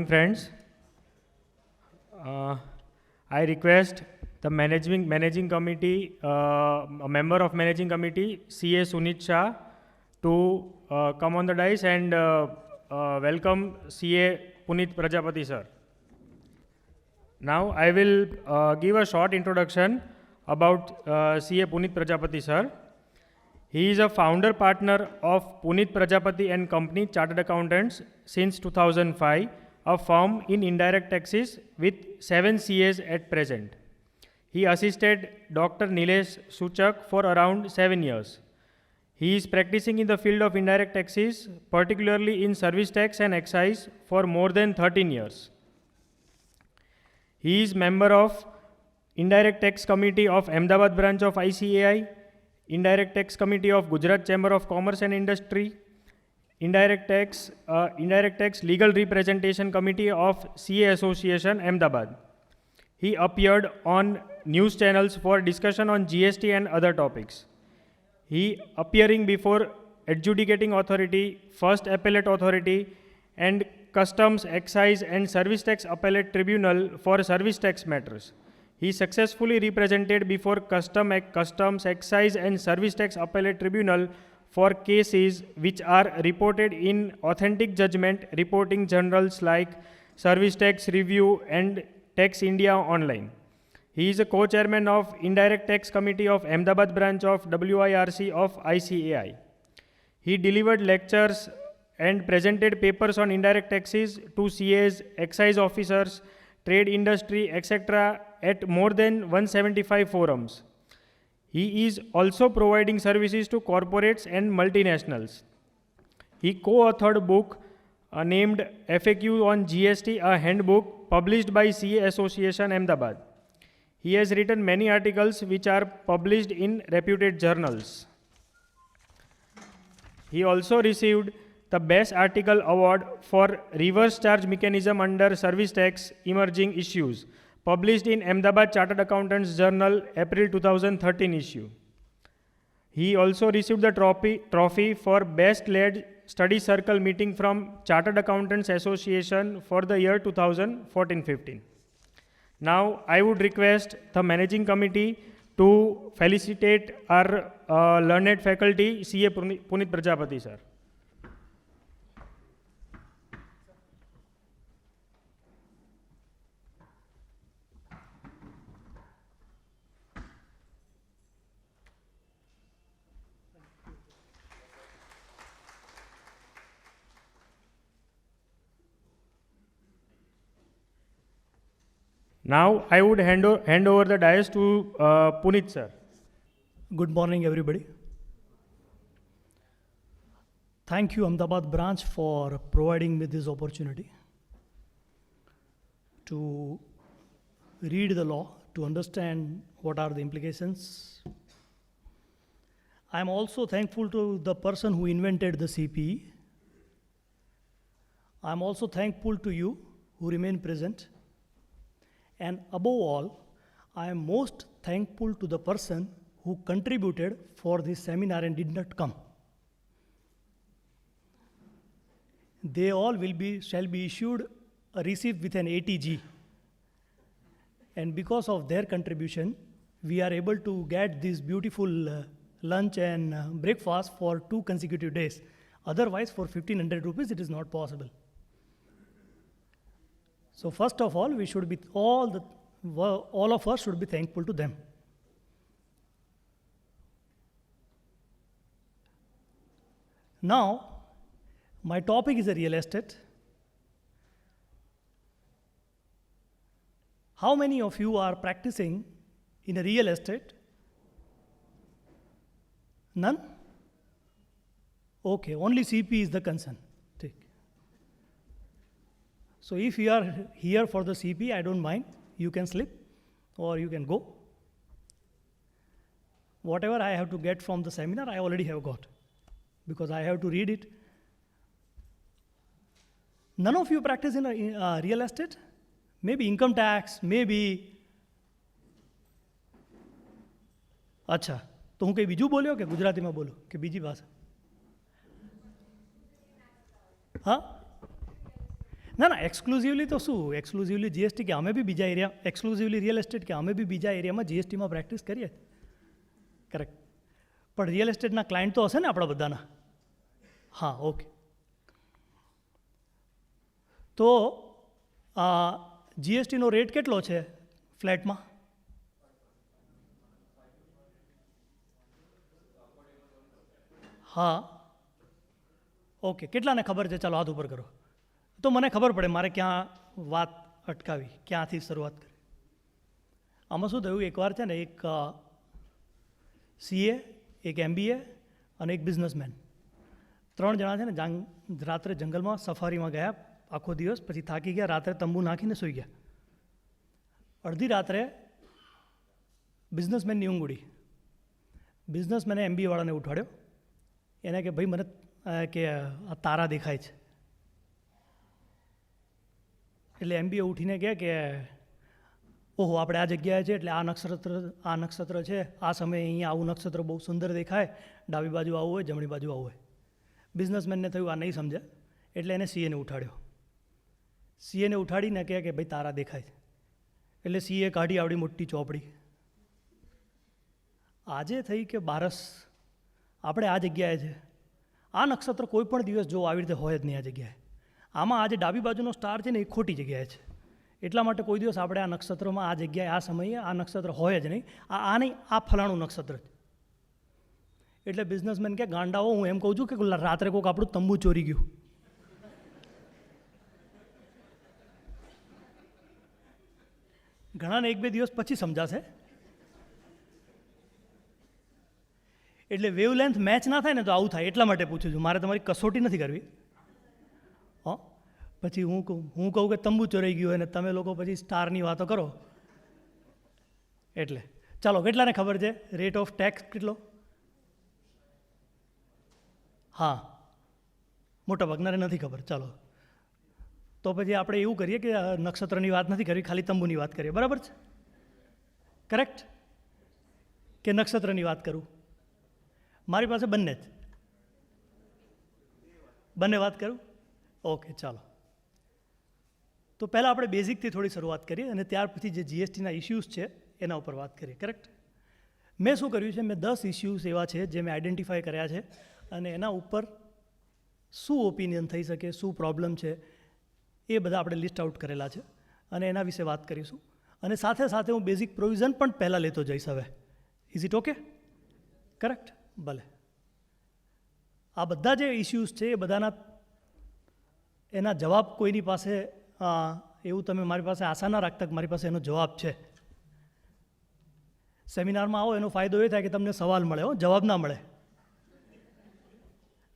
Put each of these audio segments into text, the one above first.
friends. I request the managing committee, a member of managing committee, CA Sunit Shah, to come on the dais and welcome CA Punit Prajapati sir. Now I will give a short introduction about CA Punit Prajapati sir. He is a founder partner of Punit Prajapati and Company Chartered Accountants since 2005, a firm in indirect taxes with 7 CAs at present. He assisted Dr. Nilesh Suchak for around 7 years. He is practicing in the field of indirect taxes, particularly in service tax and excise, for more than 13 years. He is member of Indirect Tax Committee of Ahmedabad branch of ICAI, Indirect Tax Committee of Gujarat Chamber of Commerce and Industry, Indirect Tax Legal Representation Committee of CA Association, Ahmedabad. He appeared on news channels for discussion on GST and other topics. He appearing before Adjudicating Authority, First Appellate Authority, and Customs, Excise and Service Tax Appellate Tribunal for service tax matters. He successfully represented before Customs, Excise and Service Tax Appellate Tribunal for cases which are reported in authentic judgment reporting journals like Service Tax Review and Tax India Online. He is a co-chairman of Indirect Tax Committee of Ahmedabad branch of WIRC of ICAI. He delivered lectures and presented papers on indirect taxes to CAs, excise officers, trade industry, etc. at more than 175 forums. He is also providing services to corporates and multinationals. He co-authored a book named FAQ on GST, a handbook published by CA Association Ahmedabad. He has written many articles which are published in reputed journals. He also received the Best Article Award for Reverse Charge Mechanism under Service Tax Emerging Issues, published in Ahmedabad Chartered Accountants Journal, April 2013 issue. He also received the trophy for Best Led Study Circle meeting from Chartered Accountants Association for the year 2014-15. Now, I would request the managing committee to felicitate our learned faculty, CA Punit Prajapati sir. Now, I would hand over the dais to Punit sir. Good morning, everybody. Thank you, Ahmedabad branch, for providing me this opportunity to read the law, to understand what are the implications. I am also thankful to the person who invented the CPE. I am also thankful to you who remain present. And above all, I am most thankful to the person who contributed for this seminar and did not come. They all shall be issued a receipt with an ATG. And because of their contribution, we are able to get this beautiful lunch and breakfast for 2 consecutive days. Otherwise, for 1,500 rupees, it is not possible. So first of all, we should be all of us should be thankful to them. Now, my topic is a real estate. How many of you are practicing in a real estate? None? Okay, only CP is the concern. So if you are here for the CP, I don't mind. You can slip or you can go. Whatever I have to get from the seminar, I already have got because I have to read it. None of you practice in real estate? Maybe income tax, maybe. अच्छा, तो હું કઈ બીજું બોલ્યો કે ગુજરાતીમાં બોલો કે બીજી ભાષા? હા? ના ના, એક્સક્લુઝિવલી તો શું, એક્સક્લુઝિવલી જીએસટી કે અમે બી બીજા એરિયા, એક્સક્લુઝિવલી રિયલ એસ્ટેટ કે અમે બી બીજા એરિયામાં જીએસટીમાં પ્રેક્ટિસ કરીએ. કરેક્ટ. પણ રિયલ એસ્ટેટના ક્લાયન્ટ તો હશે ને આપણા બધાના? હા, ઓકે. તો જીએસટીનો રેટ કેટલો છે ફ્લેટમાં? હા, ઓકે. કેટલાને ખબર છે? ચાલો હાથ ઉપર કરો તો મને ખબર પડે મારે ક્યાં વાત અટકાવી, ક્યાંથી શરૂઆત કરી. આમાં શું થયું, એકવાર છે ને એક સીએ, એક એમબીએ અને એક બિઝનેસમેન, 3 જણા છે ને રાત્રે જંગલમાં સફારીમાં ગયા આખો દિવસ, પછી થાકી ગયા, રાત્રે તંબુ નાખીને સૂઈ ગયા. અડધી રાત્રે બિઝનેસમેનની ઊંઘ ઉડી. બિઝનેસમેને એમબીએ વાળાને ઉઠાડ્યો. એને કે ભાઈ મને કે આ તારા દેખાય છે. એટલે એમબીએ ઉઠીને કહે કે ઓહો આપણે આ જગ્યાએ છે એટલે આ નક્ષત્ર છે, આ સમયે અહીંયા આવું નક્ષત્ર બહુ સુંદર દેખાય, ડાબી બાજુ આવું હોય, જમણી બાજુ આવું હોય. બિઝનેસમેનને થયું આ નહીં સમજે, એટલે એને સીએને ઉઠાડ્યો. સીએને ઉઠાડીને કહે કે ભાઈ તારા દેખાય છે. એટલે સીએ કાઢી આવડી મોટી ચોપડી. આજે થઈ કે બારસ, આપણે આ જગ્યાએ છે, આ નક્ષત્ર કોઈ પણ દિવસ જો આવી રીતે હોય જ નહીં આ જગ્યાએ. આમાં આજે ડાબી બાજુનો સ્ટાર છે ને એ ખોટી જગ્યાએ છે, એટલા માટે કોઈ દિવસ આપણે આ નક્ષત્રમાં આ જગ્યાએ આ સમયે આ નક્ષત્ર હોય જ નહીં. આ નહીં, આ ફલાણું નક્ષત્ર છે. એટલે બિઝનેસમેન કે ગાંડાઓ, હું એમ કહું છું કે રાત્રે કોઈક આપણું તંબુ ચોરી ગયું. ઘણાને 1-2 દિવસ પછી સમજાશે. એટલે વેવલેન્થ મેચ ના થાય ને તો આવું થાય, એટલા માટે પૂછું છું. મારે તમારી કસોટી નથી કરવી. હા, પછી હું કહું કે તંબુ ચોરાઈ ગયું અને તમે લોકો પછી સ્ટારની વાતો કરો. એટલે ચાલો, કેટલાને ખબર છે રેટ ઓફ ટેક્સ કેટલો? હા, મોટા ભાગનાને નથી ખબર. ચાલો, તો પછી આપણે એવું કરીએ કે નક્ષત્રની વાત નથી કરવી, ખાલી તંબુની વાત કરીએ. બરાબર છે? કરેક્ટ કે નક્ષત્રની વાત કરું? મારી પાસે બંને જ, બંને વાત કરું? ઓકે, ચાલો. તો પહેલાં આપણે બેઝિકથી થોડી શરૂઆત કરીએ અને ત્યાર પછી જે જીએસટીના ઇસ્યુઝ છે એના ઉપર વાત કરીએ. કરેક્ટ? મેં શું કર્યું છે, મેં 10 ઇસ્યુઝ એવા છે જે મેં આઈડેન્ટિફાય કર્યા છે અને એના ઉપર શું ઓપિનિયન થઈ શકે, શું પ્રોબ્લેમ છે, એ બધા આપણે લિસ્ટ આઉટ કરેલા છે અને એના વિશે વાત કરીશું. અને સાથે સાથે હું બેઝિક પ્રોવિઝન પણ પહેલાં લેતો જઈશ. હવે ઇઝ ઇટ ઓકે? કરેક્ટ? ભલે. આ બધા જે ઇસ્યુઝ છે એ બધાના એના જવાબ કોઈની પાસે એવું તમે મારી પાસે આશા ના રાખતા કે મારી પાસે એનો જવાબ છે. સેમિનારમાં આવો એનો ફાયદો એ થાય કે તમને સવાલ મળે, જવાબ ના મળે.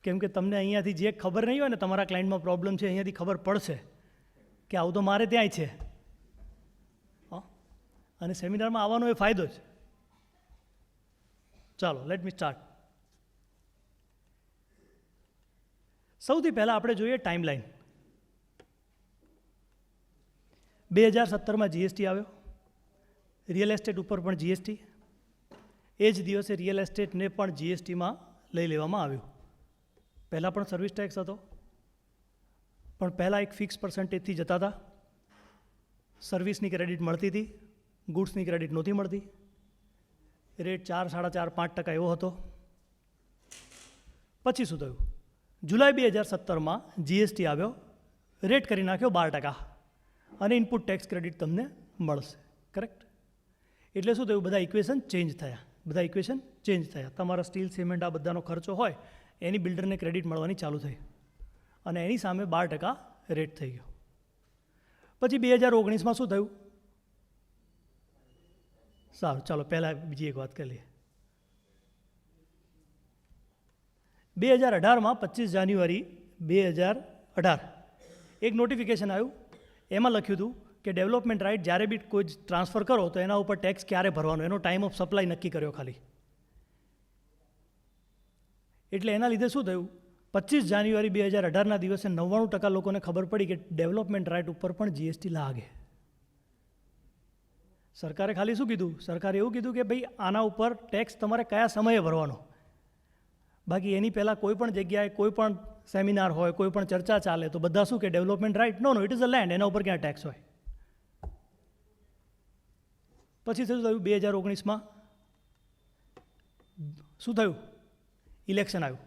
કેમ કે તમને અહીંયાથી જે ખબર નહીં હોય ને તમારા ક્લાયન્ટમાં પ્રોબ્લેમ છે, અહીંયાથી ખબર પડશે કે આવું તો મારે ત્યાંય છે. અને સેમિનારમાં આવવાનો એ ફાયદો છે. ચાલો, લેટ મી સ્ટાર્ટ. સૌથી પહેલાં આપણે જોઈએ ટાઈમલાઈન. 2017માં જીએસટી આવ્યો, રિયલ એસ્ટેટ ઉપર પણ જીએસટી. એ જ દિવસે રિયલ એસ્ટેટને પણ જીએસટીમાં લઈ લેવામાં આવ્યું. પહેલાં પણ સર્વિસ ટેક્સ હતો, પણ પહેલાં એક ફિક્સ પર્સન્ટેજથી જતા હતા. સર્વિસની ક્રેડિટ મળતી હતી, ગુડ્સની ક્રેડિટ નહોતી મળતી. રેટ 4, 4.5, 5% એવો હતો. પછી શું થયું? જુલાઈ 2017માં જીએસટી આવ્યો, રેટ કરી નાખ્યો 12% અને ઇનપુટ ટેક્સ ક્રેડિટ તમને મળશે. કરેક્ટ? એટલે શું થયું? બધા ઇક્વેશન ચેન્જ થયા. તમારા સ્ટીલ, સિમેન્ટ આ બધાનો ખર્ચો હોય એની બિલ્ડરને ક્રેડિટ મળવાની ચાલુ થઈ અને એની સામે 12% રેટ થઈ ગયો. પછી 2019માં શું થયું? સારું, ચાલો પહેલાં બીજી એક વાત કરી લઈએ. 2018માં 25 જાન્યુઆરી 2018 એક નોટિફિકેશન આવ્યું. એમાં લખ્યું હતું કે ડેવલપમેન્ટ રાઇટ જ્યારે બી કોઈ ટ્રાન્સફર કરો તો એના ઉપર ટેક્સ ક્યારે ભરવાનો, એનો ટાઈમ ઓફ સપ્લાય નક્કી કર્યો ખાલી. એટલે એના લીધે શું થયું? 25 જાન્યુઆરી 2018ના દિવસે 99% લોકોને ખબર પડી કે ડેવલપમેન્ટ રાઇટ ઉપર પણ જીએસટી લાગે. સરકારે ખાલી શું કીધું? સરકારે એવું કીધું કે ભાઈ આના ઉપર ટેક્સ તમારે કયા સમયે ભરવાનો, બાકી એની પહેલાં કોઈ પણ જગ્યાએ કોઈ પણ સેમિનાર હોય, કોઈ પણ ચર્ચા ચાલે તો બધા શું કે development right, no it is a land, એના ઉપર ક્યાં ટેક્સ હોય. પછી શું થયું 2019માં શું થયું, ઇલેક્શન આવ્યું.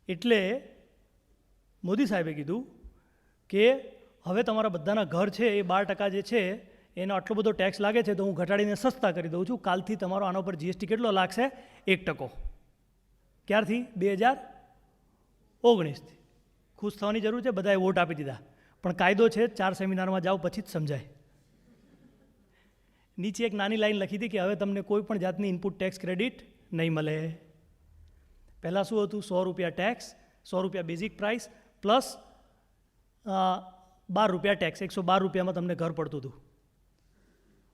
એટલે મોદી સાહેબે કીધું કે હવે તમારા બધાના ઘર છે એ 12% જે છે એનો આટલો બધો ટેક્સ લાગે છે તો હું ઘટાડીને સસ્તા કરી દઉં છું. કાલથી તમારો આના ઉપર જીએસટી કેટલો લાગશે, 1%. ક્યારથી, 2019થી. ખુશ થવાની જરૂર છે, બધાએ વોટ આપી દીધા, પણ કાયદો છે 4 સેમિનારમાં જાઓ પછી જ સમજાય. નીચે એક નાની લાઈન લખી હતી કે હવે તમને કોઈ પણ જાતની ઇનપુટ ટેક્સ ક્રેડિટ નહીં મળે. પહેલાં શું હતું, 100 રૂપિયા ટેક્સ, 100 રૂપિયા બેઝિક પ્રાઇસ પ્લસ 12 રૂપિયા ટેક્સ, 112 રૂપિયામાં તમને ઘર પડતું હતું.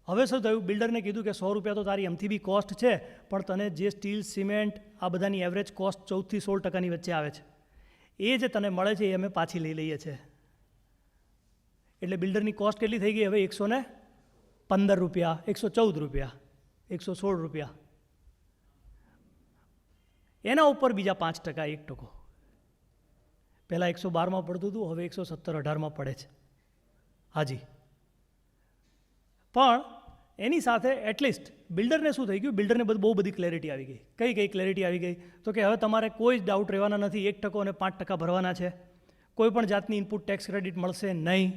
હવે શું થયું, બિલ્ડરને કીધું કે 100 રૂપિયા તો તારી એમથી બી કોસ્ટ છે, પણ તને જે સ્ટીલ, સિમેન્ટ આ બધાની એવરેજ કોસ્ટ 14 થી 16% વચ્ચે આવે છે, એ જે તને મળે છે એ અમે પાછી લઈ લઈએ છીએ. એટલે બિલ્ડરની કોસ્ટ કેટલી થઈ ગઈ હવે, 115 રૂપિયા, 114 રૂપિયા, 116 રૂપિયા. એના ઉપર બીજા 5%, 1%. પહેલાં 112માં પડતું હતું, હવે 117-18માં પડે છે. હાજી. પણ એની સાથે એટલીસ્ટ બિલ્ડરને શું થઈ ગયું, બિલ્ડરને બહુ બધી ક્લેરિટી આવી ગઈ. કઈ ક્લેરિટી આવી ગઈ, તો કે હવે તમારે કોઈ જ ડાઉટ રહેવાના નથી, 1% અને 5% ભરવાના છે. કોઈ પણ જાતની ઇનપુટ ટેક્સ ક્રેડિટ મળશે નહીં.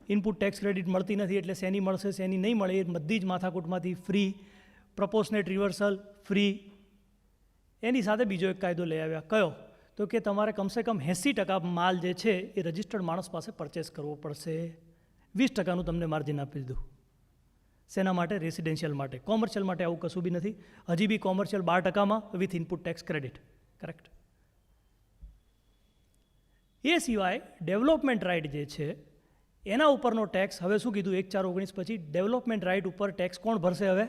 ઇનપુટ ટેક્સ ક્રેડિટ મળતી નથી એટલે શેની મળશે, શેની નહીં મળે, એ બધી જ માથાકૂટમાંથી ફ્રી. Proportionate reversal free. એની સાથે બીજો એક કાયદો લઈ આવ્યા, કયો, તો કે તમારે કમસે કમ 80% માલ જે છે એ રજિસ્ટર્ડ માણસ પાસે પરચેસ કરવો પડશે. 20%નું તમને માર્જિન આપી દીધું. શેના માટે, રેસિડેન્શિયલ માટે. કોમર્શિયલ માટે આવું કશું બી નથી. હજી બી કોમર્શિયલ 12%માં with input tax credit. Correct. એ સિવાય ડેવલપમેન્ટ રાઇટ જે છે એના ઉપરનો ટેક્સ હવે શું કીધું, 1/4/19 પછી ડેવલપમેન્ટ રાઇટ ઉપર ટેક્સ કોણ ભરશે, હવે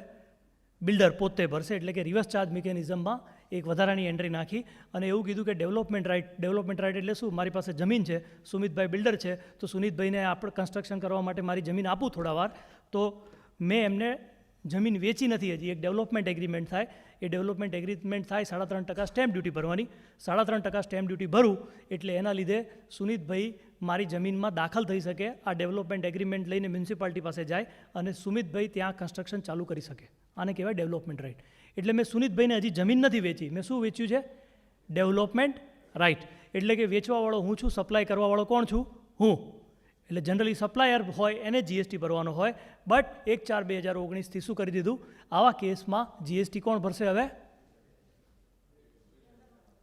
બિલ્ડર પોતે ભરશે. એટલે કે રિવર્સ ચાર્જ મિકેનિઝમમાં એક વધારાની એન્ટ્રી નાખી અને એવું કીધું કે ડેવલપમેન્ટ રાઇટ એટલે શું, મારી પાસે જમીન છે, સુમિતભાઈ બિલ્ડર છે, તો સુનિતભાઈને આપણે કન્સ્ટ્રક્શન કરવા માટે મારી જમીન આપું થોડા વાર, તો મેં એમને જમીન વેચી નથી હજી, એક ડેવલપમેન્ટ એગ્રીમેન્ટ થાય. એ ડેવલપમેન્ટ એગ્રીમેન્ટ થાય, 3.5% સ્ટેમ્પ ડ્યુટી ભરવાની. 3.5% સ્ટેમ્પ ડ્યુટી ભરું એટલે એના લીધે સુનિતભાઈ મારી જમીનમાં દાખલ થઈ શકે, આ ડેવલપમેન્ટ એગ્રીમેન્ટ લઈને મ્યુનિસિપાલિટી પાસે જાય અને સુમિતભાઈ ત્યાં કન્સ્ટ્રક્શન ચાલુ કરી શકે. આને કહેવાય ડેવલપમેન્ટ રાઇટ. એટલે મેં સુનિતભાઈને હજી જમીન નથી વેચી, મેં શું વેચ્યું છે, ડેવલપમેન્ટ રાઇટ. એટલે કે વેચવાવાળો હું છું, સપ્લાય કરવાવાળો કોણ છું, હું. એટલે જનરલી સપ્લાયર હોય એને જીએસટી ભરવાનો હોય, બટ 1/4/2019થી શું કરી દીધું, આવા કેસમાં જીએસટી કોણ ભરશે, હવે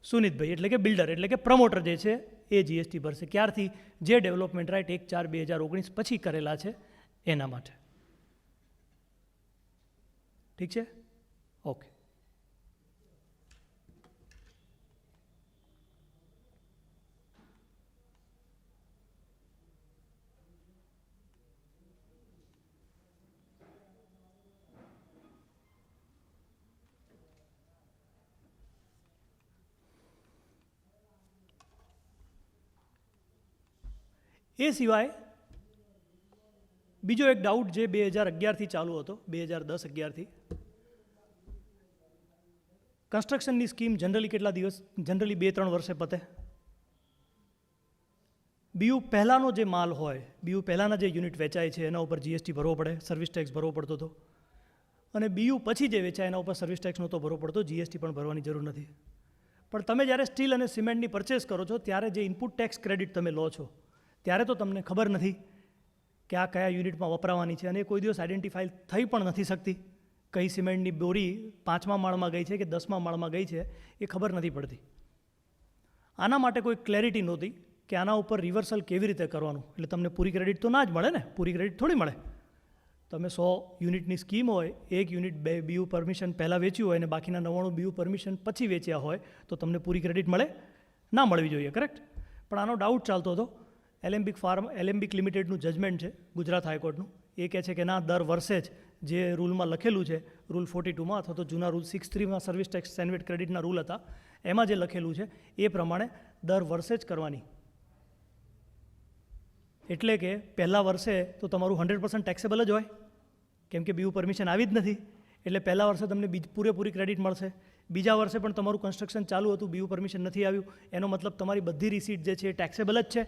સુનિતભાઈ એટલે કે બિલ્ડર એટલે કે પ્રમોટર જે છે એ જીએસટી ભરશે. ક્યારથી, જે ડેવલપમેન્ટ રાઇટ 1/4/2019 પછી કરેલા છે એના માટે. ઠીક છે, ઓકે. એ સિવાય બીજો એક ડાઉટ જે 2011થી ચાલુ હતો, 2010-11થી, કન્સ્ટ્રક્શનની સ્કીમ જનરલી કેટલા દિવસ, જનરલી 2-3 વર્ષે પતે. બીયુ પહેલાંનો જે માલ હોય, બીયુ પહેલાંના જે યુનિટ વેચાય છે એના ઉપર જીએસટી ભરવો પડે, સર્વિસ ટેક્સ ભરવો પડતો હતો. અને બીયુ પછી જે વેચાય એના ઉપર સર્વિસ ટેક્સ નહોતો ભરવો પડતો, જીએસટી પણ ભરવાની જરૂર નથી. પણ તમે જ્યારે સ્ટીલ અને સિમેન્ટની પરચેસ કરો છો ત્યારે જે ઇનપુટ ટેક્સ ક્રેડિટ તમે લો છો ત્યારે તો તમને ખબર નથી કે આ કયા યુનિટમાં વપરાવાની છે, અને કોઈ દિવસ આઈડેન્ટિફાઈ થઈ પણ નથી શકતી. કઈ સિમેન્ટની બોરી 5મા માળમાં ગઈ છે કે 10મા માળમાં ગઈ છે એ ખબર નથી પડતી. આના માટે કોઈ ક્લેરિટી નહોતી કે આના ઉપર રિવર્સલ કેવી રીતે કરવાનું. એટલે તમને પૂરી ક્રેડિટ તો ના જ મળે ને, પૂરી ક્રેડિટ થોડી મળે. તમે 100 યુનિટની સ્કીમ હોય, એક યુનિટ બીયુ પરમિશન પહેલાં વેચ્યું હોય અને બાકીના 99 બીયુ પરમિશન પછી વેચ્યા હોય તો તમને પૂરી ક્રેડિટ મળે, ના મળવી જોઈએ. કરેક્ટ. પણ આનો ડાઉટ ચાલતો હતો. એલેમ્બિક લિમિટેડનું જજમેન્ટ છે ગુજરાત હાઈકોર્ટનું, એ કહે છે કે ના, દર વર્ષે જ જે રૂલમાં લખેલું છે, રૂલ 42માં અથવા તો જૂના રૂલ 63માં સર્વિસ ટેક્સ સેન્વેટ ક્રેડિટના રૂલ હતા, એમાં જે લખેલું છે એ પ્રમાણે દર વર્ષે જ કરવાની. એટલે કે પહેલા વર્ષે તો તમારું 100% ટેક્સેબલ જ હોય, કેમ કે બીયુ પરમિશન આવી જ નથી. એટલે પહેલા વર્ષે તમને પૂરેપૂરી ક્રેડિટ મળશે. બીજા વર્ષે પણ તમારું કન્સ્ટ્રક્શન ચાલુ હતું, બીયુ પરમિશન નથી આવ્યું, એનો મતલબ તમારી બધી રિસીટ જે છે એ ટેક્સેબલ જ છે,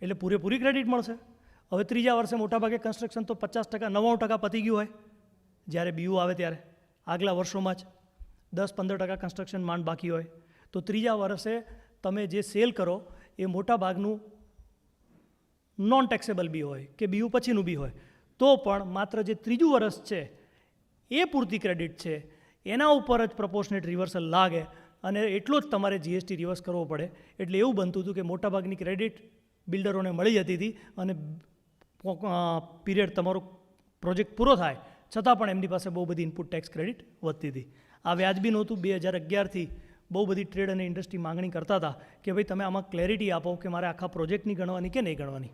એટલે પૂરેપૂરી ક્રેડિટ મળશે. હવે ત્રીજા વર્ષે મોટાભાગે કન્સ્ટ્રક્શન તો 50% 99% પતી ગયું હોય જ્યારે બીયુ આવે ત્યારે, આગલા વર્ષોમાં જ 10-15% કન્સ્ટ્રક્શન માંડ બાકી હોય, તો ત્રીજા વર્ષે તમે જે સેલ કરો એ મોટાભાગનું નોન ટેક્સેબલ બી હોય કે બીયુ પછીનું બી હોય, તો પણ માત્ર જે ત્રીજું વર્ષ છે એ પૂરતી ક્રેડિટ છે, એના ઉપર જ પ્રપોર્શનેટ રિવર્સલ લાગે અને એટલો જ તમારે જીએસટી રિવર્સ કરવો પડે. એટલે એવું બનતું હતું કે મોટાભાગની ક્રેડિટ બિલ્ડરોને મળી જતી હતી અને પીરિયડ તમારો પ્રોજેક્ટ પૂરો થાય છતાં પણ એમની પાસે બહુ બધી ઇનપુટ ટેક્સ ક્રેડિટ વધતી હતી. આ વ્યાજબી નહોતું. 2011થી બહુ બધી ટ્રેડ અને ઇન્ડસ્ટ્રી માંગણી કરતા હતા કે ભાઈ તમે આમાં ક્લેરિટી આપો કે મારે આખા પ્રોજેક્ટની ગણવાની કે નહીં ગણવાની,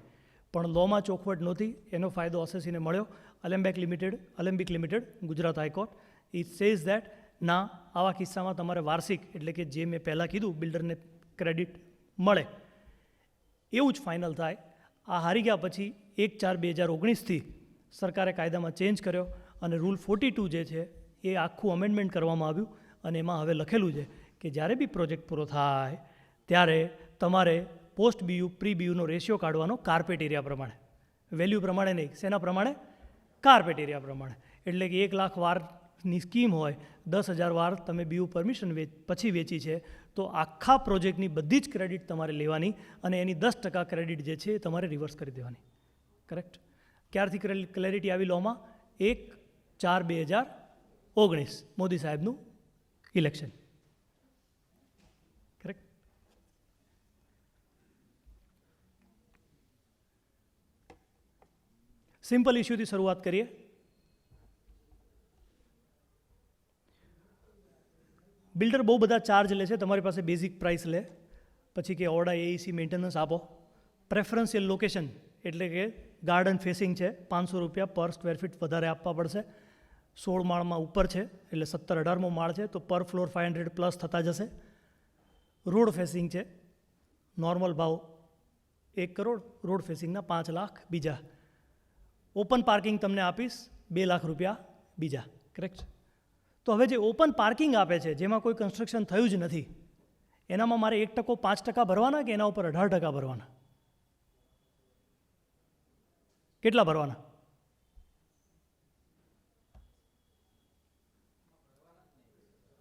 પણ લોમાં ચોખવટ નહોતી. એનો ફાયદો અસેસીને મળ્યો. Alembic limited, Gujarat high court, it says that ના, આવા કિસ્સામાં તમારે વાર્ષિક, એટલે કે જે મેં પહેલાં કીધું બિલ્ડરને ક્રેડિટ મળે એવું જ ફાઇનલ થાય. આ હારી ગયા પછી 1/4/2019થી સરકારે કાયદામાં ચેન્જ કર્યો અને રૂલ 42 જે છે એ આખું અમેન્ડમેન્ટ કરવામાં આવ્યું અને એમાં હવે લખેલું છે કે જ્યારે બી પ્રોજેક્ટ પૂરો થાય ત્યારે તમારે પોસ્ટ બીયુ પ્રી બીયુનો રેશિયો કાઢવાનો કાર્પેટ એરિયા પ્રમાણે, વેલ્યુ પ્રમાણે નહીં. શેના પ્રમાણે? કાર્પેટ એરિયા પ્રમાણે. એટલે કે 1 લાખ વારની સ્કીમ હોય, 10,000 વાર તમે બીયુ પરમિશન પછી વેચી છે, તો આખા પ્રોજેક્ટની બધી જ ક્રેડિટ તમારે લેવાની અને એની 10% ક્રેડિટ જે છે એ તમારે રિવર્સ કરી દેવાની. કરેક્ટ? ક્યારથી ક્લેરિટી આવી લોમાં? 1/4/2019 મોદી સાહેબનું ઇલેક્શન. કરેક્ટ? સિમ્પલ ઇશ્યુથી શરૂઆત કરીએ. બિલ્ડર બહુ બધા ચાર્જ લે છે. તમારી પાસે બેઝિક પ્રાઇસ લે, પછી કે ઓરડા એઈસી મેન્ટેનન્સ આપો. પ્રેફરન્શિયલ લોકેશન એટલે કે ગાર્ડન ફેસિંગ છે, 500 રૂપિયા પર સ્ક્વેર ફીટ વધારે આપવા પડશે. 16 માળમાં ઉપર છે એટલે 17-18મો માળ છે તો પર ફ્લોર 500 પ્લસ થતા જશે. રોડ ફેસિંગ છે, નોર્મલ ભાવ 1 કરોડ, રોડ ફેસિંગના 5 લાખ બીજા. ઓપન પાર્કિંગ તમને આપીશ 2 લાખ રૂપિયા બીજા. કરેક્ટ? તો હવે જે ઓપન પાર્કિંગ આપે છે, જેમાં કોઈ કન્સ્ટ્રક્શન થયું જ નથી, એનામાં મારે 1% 5% ભરવાના કે એના ઉપર 18% ભરવાના? કેટલા ભરવાના?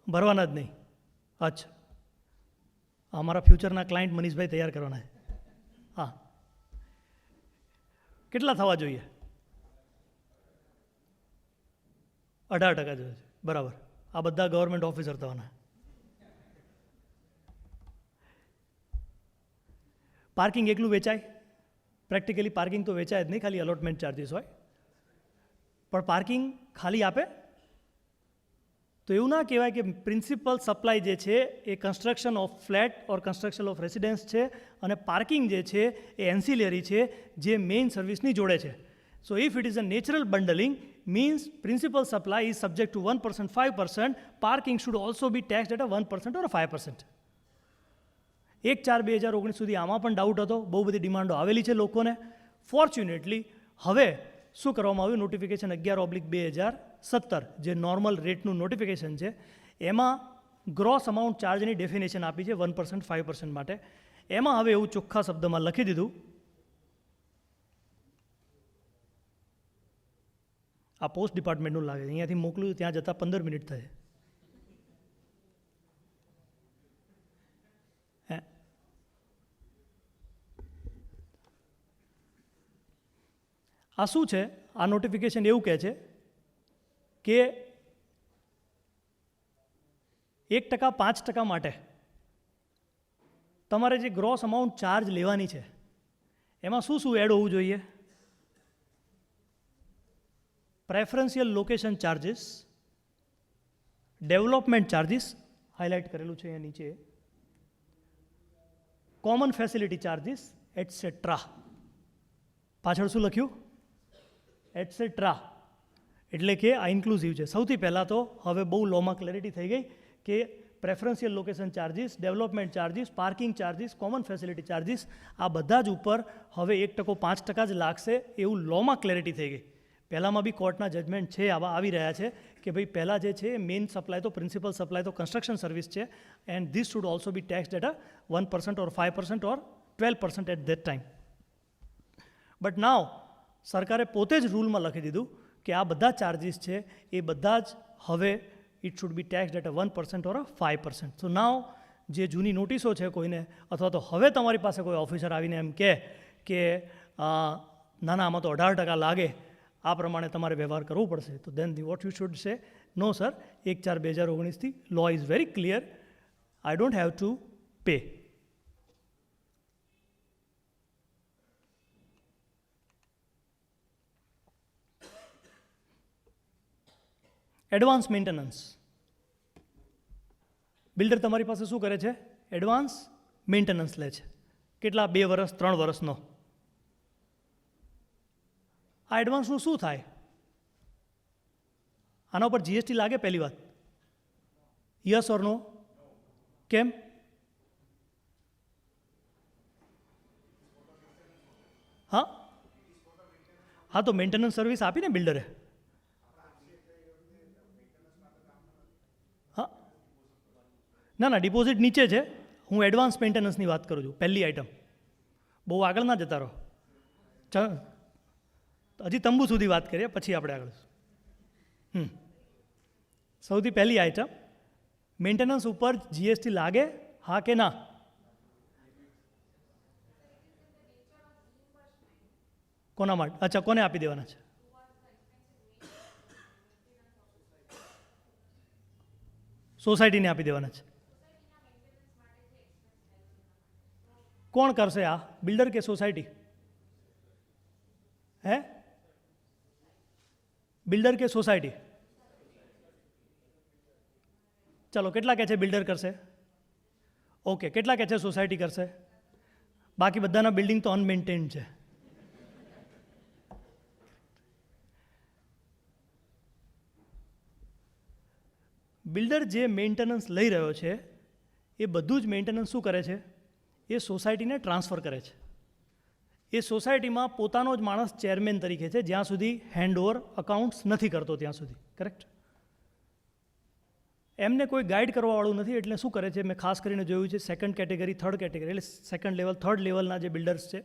ભરવાના જ નહીં. અચ્છા, અમારા ફ્યુચરના ક્લાયન્ટ મનીષભાઈ તૈયાર કરવાના છે. હા, કેટલા થવા જોઈએ? 18% જોઈએ છે. બરાબર. આ બધા ગવર્મેન્ટ ઓફિસર થવાના. પાર્કિંગ એકલું વેચાય? પ્રેક્ટિકલી પાર્કિંગ તો વેચાય જ નહીં, ખાલી અલોટમેન્ટ ચાર્જીસ હોય. પણ પાર્કિંગ ખાલી આપે તો એવું ના કહેવાય કે પ્રિન્સિપલ સપ્લાય જે છે એ construction of flat or construction of residence છે અને પાર્કિંગ જે છે એ એન્સિલરી છે જે મેઇન સર્વિસની જોડે છે. So if it is a natural bundling means principal supply is subject to 1%, 5%, parking should also be taxed at a 1% or a 5%. 1/4/2019 સુધી આમાં પણ ડાઉટ હતો, બહુ બધી ડિમાન્ડો આવેલી છે લોકોને. ફોર્ચ્યુનેટલી હવે શું કરવામાં આવ્યું? નોટિફિકેશન 11/2017 જે નોર્મલ રેટનું નોટિફિકેશન છે એમાં ગ્રોસ અમાઉન્ટ ચાર્જની ડેફિનેશન આપી છે 1%, 5% માટે. એમાં હવે એવું ચોખ્ખા શબ્દમાં લખી દીધું, આ પોસ્ટ ડિપાર્ટમેન્ટનું લાગે છે, અહીંયાથી મોકલું ત્યાં જતાં 15 મિનિટ થાય. આ શું છે? આ નોટિફિકેશન એવું કહે છે કે 1% 5% માટે તમારે જે ગ્રોસ અમાઉન્ટ ચાર્જ લેવાની છે એમાં શું શું એડ હોવું જોઈએ? Preferential location charges, development charges highlight કરેલું છે અહીંયા નીચે, કોમન ફેસિલિટી ચાર્જીસ એટસેટ્રા. પાછળ શું લખ્યું? એટસેટ્રા. એટલે કે આ ઇન્ક્લુઝિવ છે. સૌથી પહેલાં તો હવે બહુ લોમાં ક્લેરિટી થઈ ગઈ કે preferential location charges, development charges, parking charges, common facility charges આ બધા જ ઉપર હવે 1% 5% જ લાગશે એવું લોમાં ક્લેરિટી થઈ ગઈ. પહેલાંમાં બી કોર્ટના જજમેન્ટ છે આવા આવી રહ્યા છે કે ભાઈ પહેલાં જે છે મેઇન સપ્લાય તો પ્રિન્સિપલ સપ્લાય તો કન્સ્ટ્રક્શન સર્વિસ છે and this should also be taxed at a 1% or 5% or 12% at that time. But now સરકારે પોતે જ રૂલમાં લખી દીધું કે આ બધા ચાર્જિસ છે એ બધા જ હવે it should be taxed at a 1% or a 5%. So now જે જૂની નોટિસો છે કોઈને અથવા તો હવે તમારી પાસે કોઈ ઓફિસર આવીને એમ કહે કે ના ના આમાં તો 18% લાગે, આ પ્રમાણે તમારે વ્યવહાર કરવો પડશે, તો દેન vote you should say, no sir, 1/4/2019 law is very clear, I don't have to pay. Advance maintenance. Builder તમારી પાસે શું કરે છે? એડવાન્સ મેન્ટેનન્સ લે છે. કેટલા? 2 વર્ષ 3 વર્ષનો. આ એડવાન્સનું શું થાય? આના ઉપર જીએસટી લાગે? પહેલી વાત, યસ ઓર નો? કેમ? હા હા, તો મેન્ટેનન્સ સર્વિસ આપીને બિલ્ડરે. હા ના ના, ડિપોઝિટ નીચે છે, હું એડવાન્સ મેન્ટેનન્સની વાત કરું છું. પહેલી આઈટમ, બહુ આગળ ના જતા રહો, હજી તંબુ સુધી વાત કરીએ પછી આપણે આગળ. સૌથી પહેલી આઈટમ, મેન્ટેનન્સ ઉપર જીએસટી લાગે, હા કે ના? કોના માટે? અચ્છા, કોને આપી દેવાના છે? સોસાયટીને આપી દેવાના છે. કોણ કરશે આ, બિલ્ડર કે સોસાયટી? હે, બિલ્ડર કે સોસાયટી? ચલો, કેટલા કહે છે બિલ્ડર કરશે? ઓકે, કેટલા કહે છે સોસાયટી કરશે? બાકી બધાના બિલ્ડિંગ તો અનમેન્ટેન્ડ છે. બિલ્ડર જે મેન્ટેનન્સ લઈ રહ્યો છે એ બધું જ મેન્ટેનન્સ શું કરે છે? એ સોસાયટીને ટ્રાન્સફર કરે છે. એ સોસાયટીમાં પોતાનો જ માણસ ચેરમેન તરીકે છે જ્યાં સુધી હેન્ડઓવર અકાઉન્ટ્સ નથી કરતો ત્યાં સુધી. કરેક્ટ? એમને કોઈ ગાઈડ કરવાવાળું નથી, એટલે શું કરે છે, મેં ખાસ કરીને જોયું છે સેકન્ડ કેટેગરી, થર્ડ કેટેગરી, એટલે સેકન્ડ લેવલ, થર્ડ લેવલના જે બિલ્ડર્સ છે,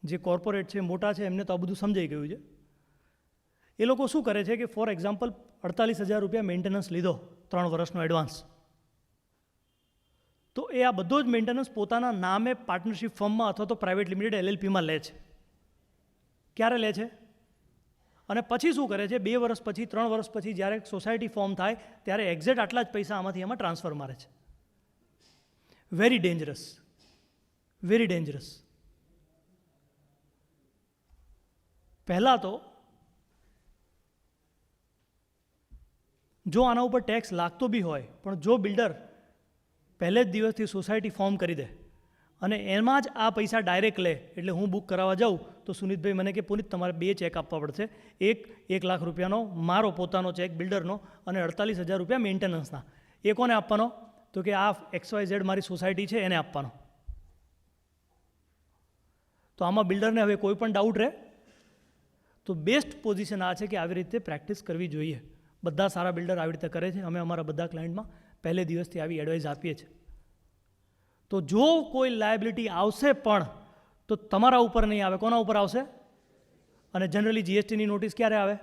જે કોર્પોરેટ છે, મોટા છે, એમને તો આ બધું સમજાઈ ગયું છે. એ લોકો શું કરે છે કે ફોર એક્ઝામ્પલ 48,000 રૂપિયા મેન્ટેનન્સ લીધો, 3 વર્ષનો એડવાન્સ, તો એ આ બધો જ મેન્ટેનન્સ પોતાના નામે પાર્ટનરશિપ ફર્મમાં અથવા તો પ્રાઇવેટ લિમિટેડ LLPમાં લે છે. ક્યારે લે છે? અને પછી શું કરે છે? 2 વર્ષ પછી, 3 વર્ષ પછી જ્યારે સોસાયટી ફોર્મ થાય ત્યારે એક્ઝેક્ટ આટલા જ પૈસા આમાંથી એમાં ટ્રાન્સફર મારે છે. Very dangerous, very dangerous. પહેલાં તો જો આના ઉપર ટેક્સ લાગતો બી હોય, પણ જો બિલ્ડર પહેલે જ દિવસથી સોસાયટી ફોર્મ કરી દે અને એમાં જ આ પૈસા ડાયરેક્ટ લે, એટલે હું બુક કરાવવા જાઉં તો સુનિતભાઈ મને કે પુનિત તમારે 2 ચેક આપવા પડશે, એક 1 લાખ રૂપિયાનો મારો પોતાનો ચેક બિલ્ડરનો અને 48,000 રૂપિયા મેન્ટેનન્સના. એ કોને આપવાનો? તો કે આ XYZ મારી સોસાયટી છે એને આપવાનો. તો આમાં બિલ્ડરને હવે કોઈ પણ ડાઉટ રહે? તો બેસ્ટ પોઝિશન આ છે કે આવી રીતે પ્રેક્ટિસ કરવી જોઈએ. બધા સારા બિલ્ડર આવી રીતે કરે છે. અમે અમારા બધા ક્લાયન્ટમાં પહેલે દિવસથી આવી એડવાઇસ આપીએ છીએ. તો જો કોઈ લાયબિલિટી આવશે પણ તો તમારા ઉપર નહીં આવે. કોના ઉપર આવશે? અને જનરલી જીએસટીની નોટિસ ક્યારે આવે?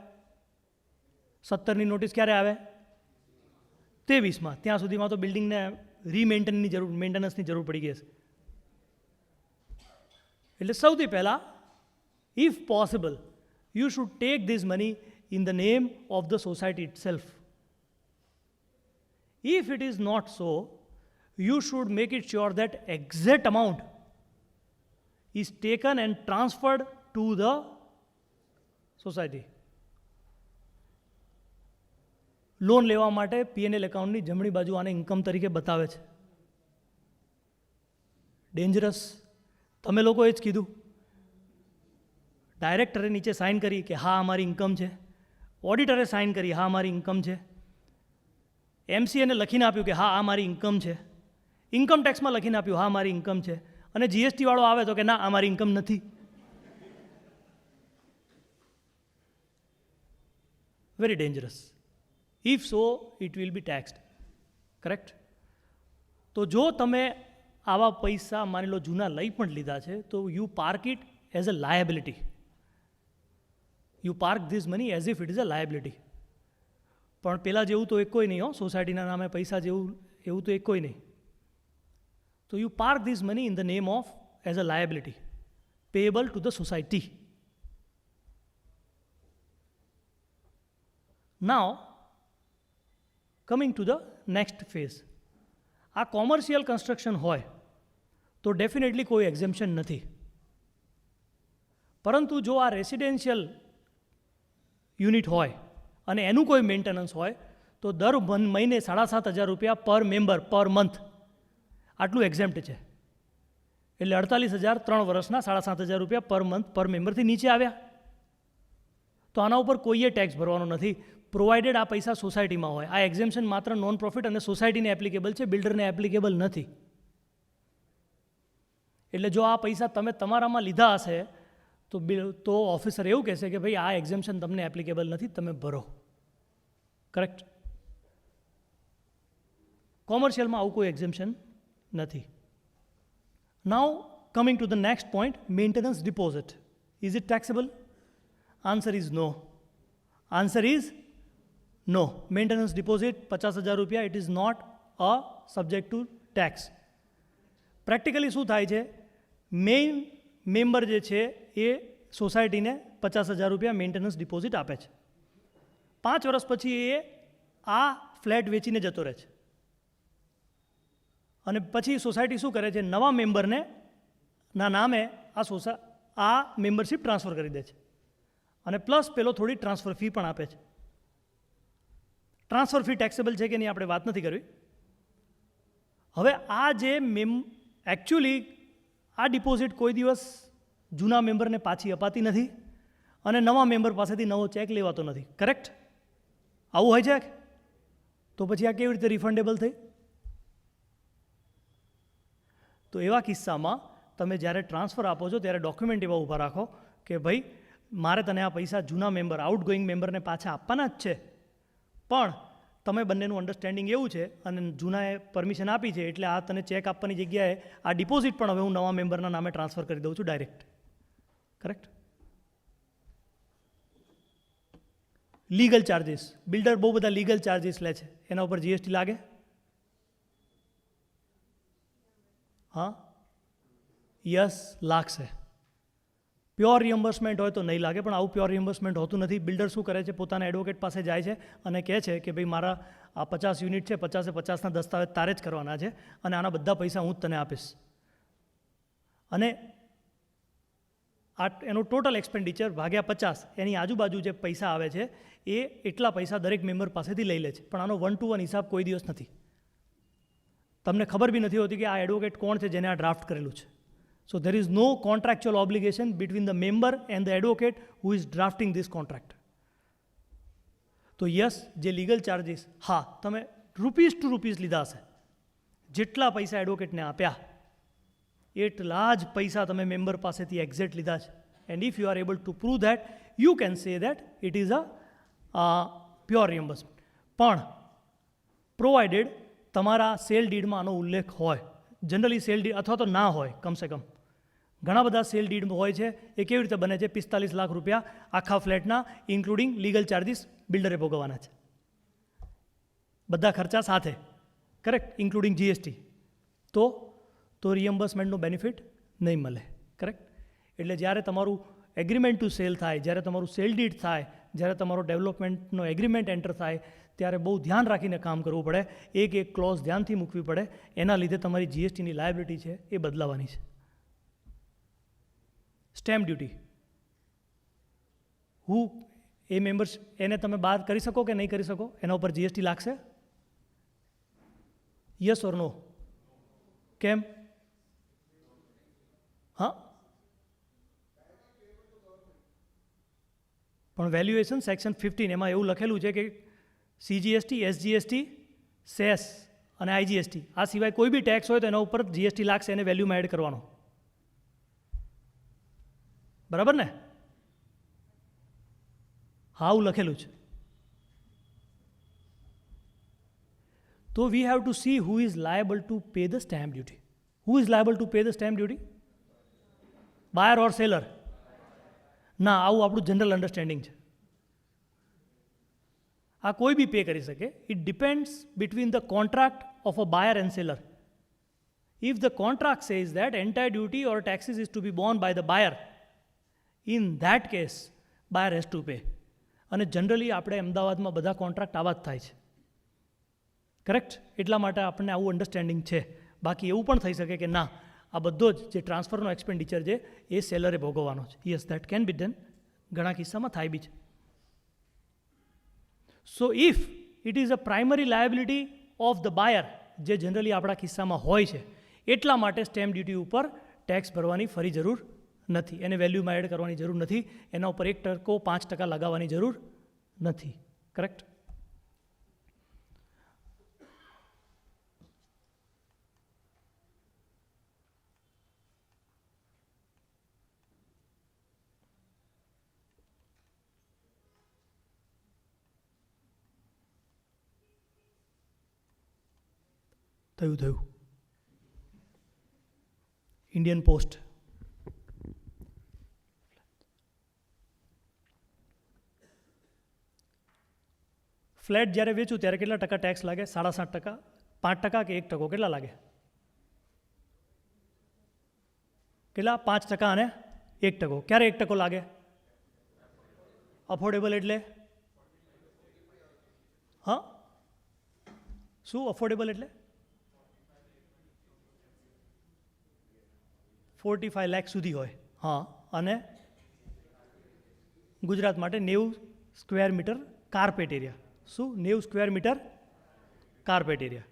17ની નોટિસ ક્યારે આવે? 23માં. ત્યાં સુધીમાં તો બિલ્ડિંગને મેન્ટેનન્સની જરૂર પડી ગઈ હશે. એટલે સૌથી પહેલાં, if possible, you should take this money in the name of the society itself. If it is not so, you should make it sure that exact amount is taken and transferred to the society. Loan લેવા માટે P&L એકાઉન્ટની જમણી બાજુ આને income તરીકે બતાવે છે. Dangerous. તમે લોકોએ જ કીધું, ડાયરેક્ટરે નીચે સાઇન કરી કે હા અમારી ઇન્કમ છે, ઓડિટરે સાઇન કરી હા અમારી ઇન્કમ છે, MCAને લખીને આપ્યું કે હા આ મારી ઇન્કમ છે, ઇન્કમ ટેક્સમાં લખીને આપ્યું હા મારી ઇન્કમ છે, અને GST વાળો આવે તો કે ના આ મારી ઇન્કમ નથી. very dangerous. If so, it will be taxed. Correct? તો જો તમે આવા પૈસા માની લો જૂના લઈ પણ લીધા છે તો you park it as a liability. You park this money as if it is a liability. પણ પેલા જેવું તો એક કોઈ નહીં હો, સોસાયટીના નામે પૈસા જેવું એવું તો એક કોઈ નહીં. તો you park this money in the name of as a liability payable to the society. Now coming to the next phase. આ કોમર્શિયલ કન્સ્ટ્રક્શન હોય તો ડેફિનેટલી કોઈ એક્ઝેમ્પશન નથી. પરંતુ જો આ રેસિડેન્શિયલ યુનિટ હોય અને એનું કોઈ મેન્ટેનન્સ હોય તો દર મહિને 7,500 રૂપિયા પર મેમ્બર પર મંથ આટલું એક્ઝેમ્પ્ટ છે. એટલે 48,000 3 વર્ષના 7,500 રૂપિયા પર મંથ પર મેમ્બરથી નીચે આવ્યા. તો આના ઉપર કોઈએ ટેક્સ ભરવાનો નથી, પ્રોવાઇડેડ આ પૈસા સોસાયટીમાં હોય. આ એક્ઝેમ્પશન માત્ર નોન પ્રોફિટ અને સોસાયટીને એપ્લિકેબલ છે, બિલ્ડરને એપ્લિકેબલ નથી. એટલે જો આ પૈસા તમે તમારામાં લીધા હશે તો ઓફિસર એવું કહેશે કે ભાઈ આ એક્ઝેમ્પશન તમને એપ્લિકેબલ નથી, તમે ભરો. કરેક્ટ? કોમર્શિયલમાં આવું કોઈ એક્ઝેમ્પશન નથી. Now coming to the next point, maintenance deposit. Is it taxable? Answer is no. Answer is no. Maintenance deposit 50,000 રૂપિયા, it is not a subject to tax. Practically શું થાય છે, મેઇન મેમ્બર જે છે એ સોસાયટીને 50,000 રૂપિયા મેન્ટેનન્સ ડિપોઝિટ આપે છે. 5 વર્ષ પછી એ આ ફ્લેટ વેચીને જતો રહે છે અને પછી સોસાયટી શું કરે છે, નવા મેમ્બરને ના નામે આ મેમ્બરશિપ ટ્રાન્સફર કરી દે છે અને પ્લસ પેલો થોડી ટ્રાન્સફર ફી પણ આપે છે. ટ્રાન્સફર ફી ટેક્સેબલ છે કે નહીં આપણે વાત નથી કરવી. હવે આ જે એકચ્યુઅલી આ ડિપોઝિટ કોઈ દિવસ જૂના મેમ્બરને પાછી અપાતી નથી અને નવા મેમ્બર પાસેથી નવો ચેક લેવાતો નથી. કરેક્ટ? આવું હોય છે? તો પછી આ કેવી રીતે રિફંડેબલ થઈ? તો એવા કિસ્સામાં તમે જ્યારે ટ્રાન્સફર આપો છો ત્યારે ડોક્યુમેન્ટ એવા ઊભા રાખો કે ભાઈ મારે તને આ પૈસા જૂના મેમ્બર આઉટગોઈંગ મેમ્બરને પાછા આપવાના જ છે, પણ તમે બંનેનું અન્ડરસ્ટેન્ડિંગ એવું છે અને જૂનાએ પરમિશન આપી છે એટલે આ તને ચેક આપવાની જગ્યાએ આ ડિપોઝિટ પણ હવે હું નવા મેમ્બરના નામે ટ્રાન્સફર કરી દઉં છું direct. Correct? Legal charges. Builder બહુ બધા લીગલ ચાર્જીસ લે છે, એના ઉપર જીએસટી લાગે? હા, યસ, લાગશે. પ્યોર રિયમ્બર્સમેન્ટ હોય તો નહીં લાગે, પણ આવું પ્યોર રિયમ્બર્સમેન્ટ હોતું નથી. બિલ્ડર શું કરે છે, પોતાના એડવોકેટ પાસે જાય છે અને કહે છે કે ભાઈ મારા આ 50 યુનિટ છે, 50-50ના દસ્તાવેજ તારે જ કરવાના છે અને આના બધા પૈસા હું જ તને આપીશ. અને એનું ટોટલ એક્સપેન્ડિચર ભાગ્યા 50 એની આજુબાજુ જે પૈસા આવે છે એ એટલા પૈસા દરેક મેમ્બર પાસેથી લઈ લે છે. પણ આનો 1-to-1 હિસાબ કોઈ દિવસ નથી. તમને ખબર બી નથી હોતી કે આ એડવોકેટ કોણ છે જેને આ ડ્રાફ્ટ કરેલું છે. So there is no contractual obligation between the member and the advocate who is drafting this contract. તો યસ, જે લીગલ ચાર્જીસ, હા, તમે રૂપીસ ટુ રૂપીસ લીધા હશે, જેટલા પૈસા એડવોકેટને આપ્યા એટલા જ પૈસા તમે મેમ્બર પાસેથી એક્ઝેક્ટ લીધા છે. And if you are able to prove that, you can say that it is a pure reimbursement. પણ પ્રોવાઇડેડ તમારા સેલ ડીડમાં આનો ઉલ્લેખ હોય. જનરલી સેલ ડીડ અથવા તો ના હોય, કમસે કમ ઘણા બધા સેલ ડીડ હોય છે. એ કેવી રીતે બને છે, 45 લાખ રૂપિયા આખા ફ્લેટના ઇન્ક્લુડિંગ લીગલ ચાર્જીસ બિલ્ડરે ભોગવવાના છે, બધા ખર્ચા સાથે. કરેક્ટ? Including GST. તો રિયમ્બર્સમેન્ટનો બેનિફિટ નહીં મળે. કરેક્ટ? એટલે જ્યારે તમારું એગ્રીમેન્ટ ટુ સેલ થાય, જ્યારે તમારું સેલ ડીડ થાય, જ્યારે તમારો ડેવલપમેન્ટનો એગ્રીમેન્ટ એન્ટર થાય, ત્યારે બહુ ધ્યાન રાખીને કામ કરવું પડે. એક ક્લોઝ ધ્યાનથી મૂકવી પડે. એના લીધે તમારી જીએસટીની લાયબિલિટી છે એ બદલાવાની છે. Stamp duty. એ મેમ્બર્સ એને તમે બાદ કરી શકો કે નહીં કરી શકો? એના ઉપર જીએસટી લાગશે? યસ ઓર નો? કેમ? હા, પણ વેલ્યુએશન સેક્શન 15 એમાં એવું લખેલું છે કે સીજીએસટી, એસજીએસટી, સેસ અને આઈજીએસટી આ સિવાય કોઈ બી ટેક્સ હોય તો એના ઉપર જીએસટી લાગશે, એને વેલ્યુમાં એડ કરવાનો. બરાબર ને? હા, આવું લખેલું છે. So we have to see who is liable to pay the stamp duty. Who is liable to pay the stamp duty? Buyer or seller? ના, આવું આપણું જનરલ અન્ડરસ્ટેન્ડિંગ છે. આ કોઈ બી પે કરી શકે. It depends between the contract of a buyer and seller. If the contract says that entire duty or taxes is to be borne by the buyer, in that case, buyer has to pay. અને generally આપણે અમદાવાદમાં બધા contract આવા જ થાય છે. Correct? એટલા માટે આપણને આવું અન્ડરસ્ટેન્ડિંગ છે. બાકી એવું પણ થઈ શકે કે ના, આ બધો જ જે ટ્રાન્સફરનો એક્સપેન્ડિચર છે એ સેલરે ભોગવવાનો છે. Yes, that can be done. ઘણા કિસ્સામાં થાય બી છે. So if it is a primary liability of the buyer, જે જનરલી આપણા કિસ્સામાં હોય છે, એટલા માટે સ્ટેમ્પ ડ્યુટી ઉપર ટેક્સ ભરવાની ફરી જરૂર નથી. એને વેલ્યુમાં એડ કરવાની જરૂર નથી. એના ઉપર 1% 5% લગાવવાની જરૂર નથી. કરેક્ટ? થયું. Indian post. ફ્લેટ જ્યારે વેચું ત્યારે કેટલા ટકા ટેક્સ લાગે? 7.5%, 5% કે 1%? કેટલા લાગે? કેટલા? 5% અને 1%. ક્યારે 1% લાગે? અફોર્ડેબલ એટલે? હા, શું અફોર્ડેબલ એટલે? 45 લાખ સુધી હોય. હા, અને ગુજરાત માટે 90 સ્ક્વેર મીટર કાર્પેટ એરિયા. શું? 90 square metre carpet area.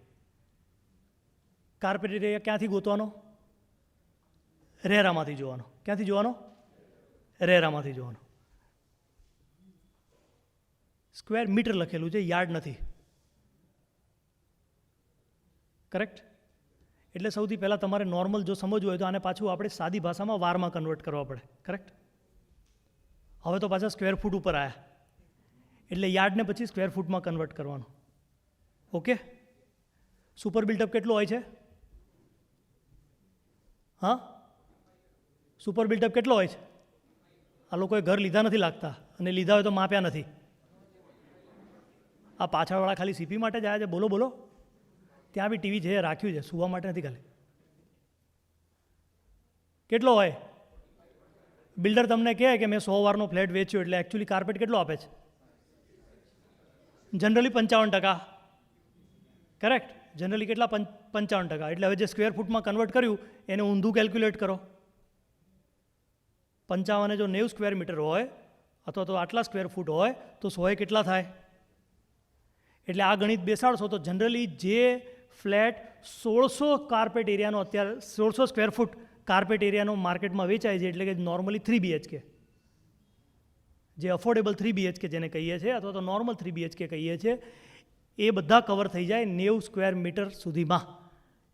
Carpet area ક્યાંથી ગોતવાનો? રેરામાંથી જોવાનો. ક્યાંથી જોવાનો? રેરામાંથી જોવાનો. સ્ક્વેર મીટર લખેલું છે, યાર્ડ નથી. કરેક્ટ? એટલે સૌથી પહેલાં તમારે નોર્મલ જો સમજવું હોય તો આને પાછું આપણે સાદી ભાષામાં વારમાં કન્વર્ટ કરવા પડે. કરેક્ટ? હવે તો પાછા સ્ક્વેર ફૂટ ઉપર આવ્યા, એટલે યાર્ડને પછી સ્ક્વેર ફૂટમાં કન્વર્ટ કરવાનું. ઓકે? સુપર બિલ્ટઅપ કેટલું હોય છે? હા, સુપર બિલ્ટઅપ કેટલો હોય છે? આ લોકોએ ઘર લીધા નથી લાગતા, અને લીધા હોય તો માપ્યા નથી. આ પાછળવાળા ખાલી સીપી માટે જ આવ્યા છે. બોલો બોલો. ત્યાં બી ટીવી છે, રાખ્યું છે, સુવા માટે નથી ખાલી. કેટલો હોય? બિલ્ડર તમને કહે કે મેં 100 વારનો ફ્લેટ વેચ્યો, એટલે એકચ્યુઅલી કાર્પેટ કેટલો આપે છે? જનરલી 55%. કરેક્ટ? જનરલી કેટલા? 55%. એટલે હવે જે સ્ક્વેર ફૂટમાં કન્વર્ટ કર્યું એને ઊંધું કેલ્ક્યુલેટ કરો. 55 જો 90 સ્ક્વેર મીટર હોય અથવા તો આટલા સ્ક્વેર ફૂટ હોય તો 100 કેટલા થાય? એટલે આ ગણિત બેસાડશો તો જનરલી જે ફ્લેટ 1600 કાર્પેટ એરિયાનો, અત્યારે 1600 સ્ક્વેર ફૂટ કાર્પેટ એરિયાનો માર્કેટમાં વેચાય છે, એટલે કે નોર્મલી 3 BHK, જે અફોર્ડેબલ 3 BHK જેને કહીએ છીએ અથવા તો નોર્મલ 3 BHK કહીએ છીએ, એ બધા કવર થઈ જાય 90 સ્ક્વેર મીટર સુધીમાં.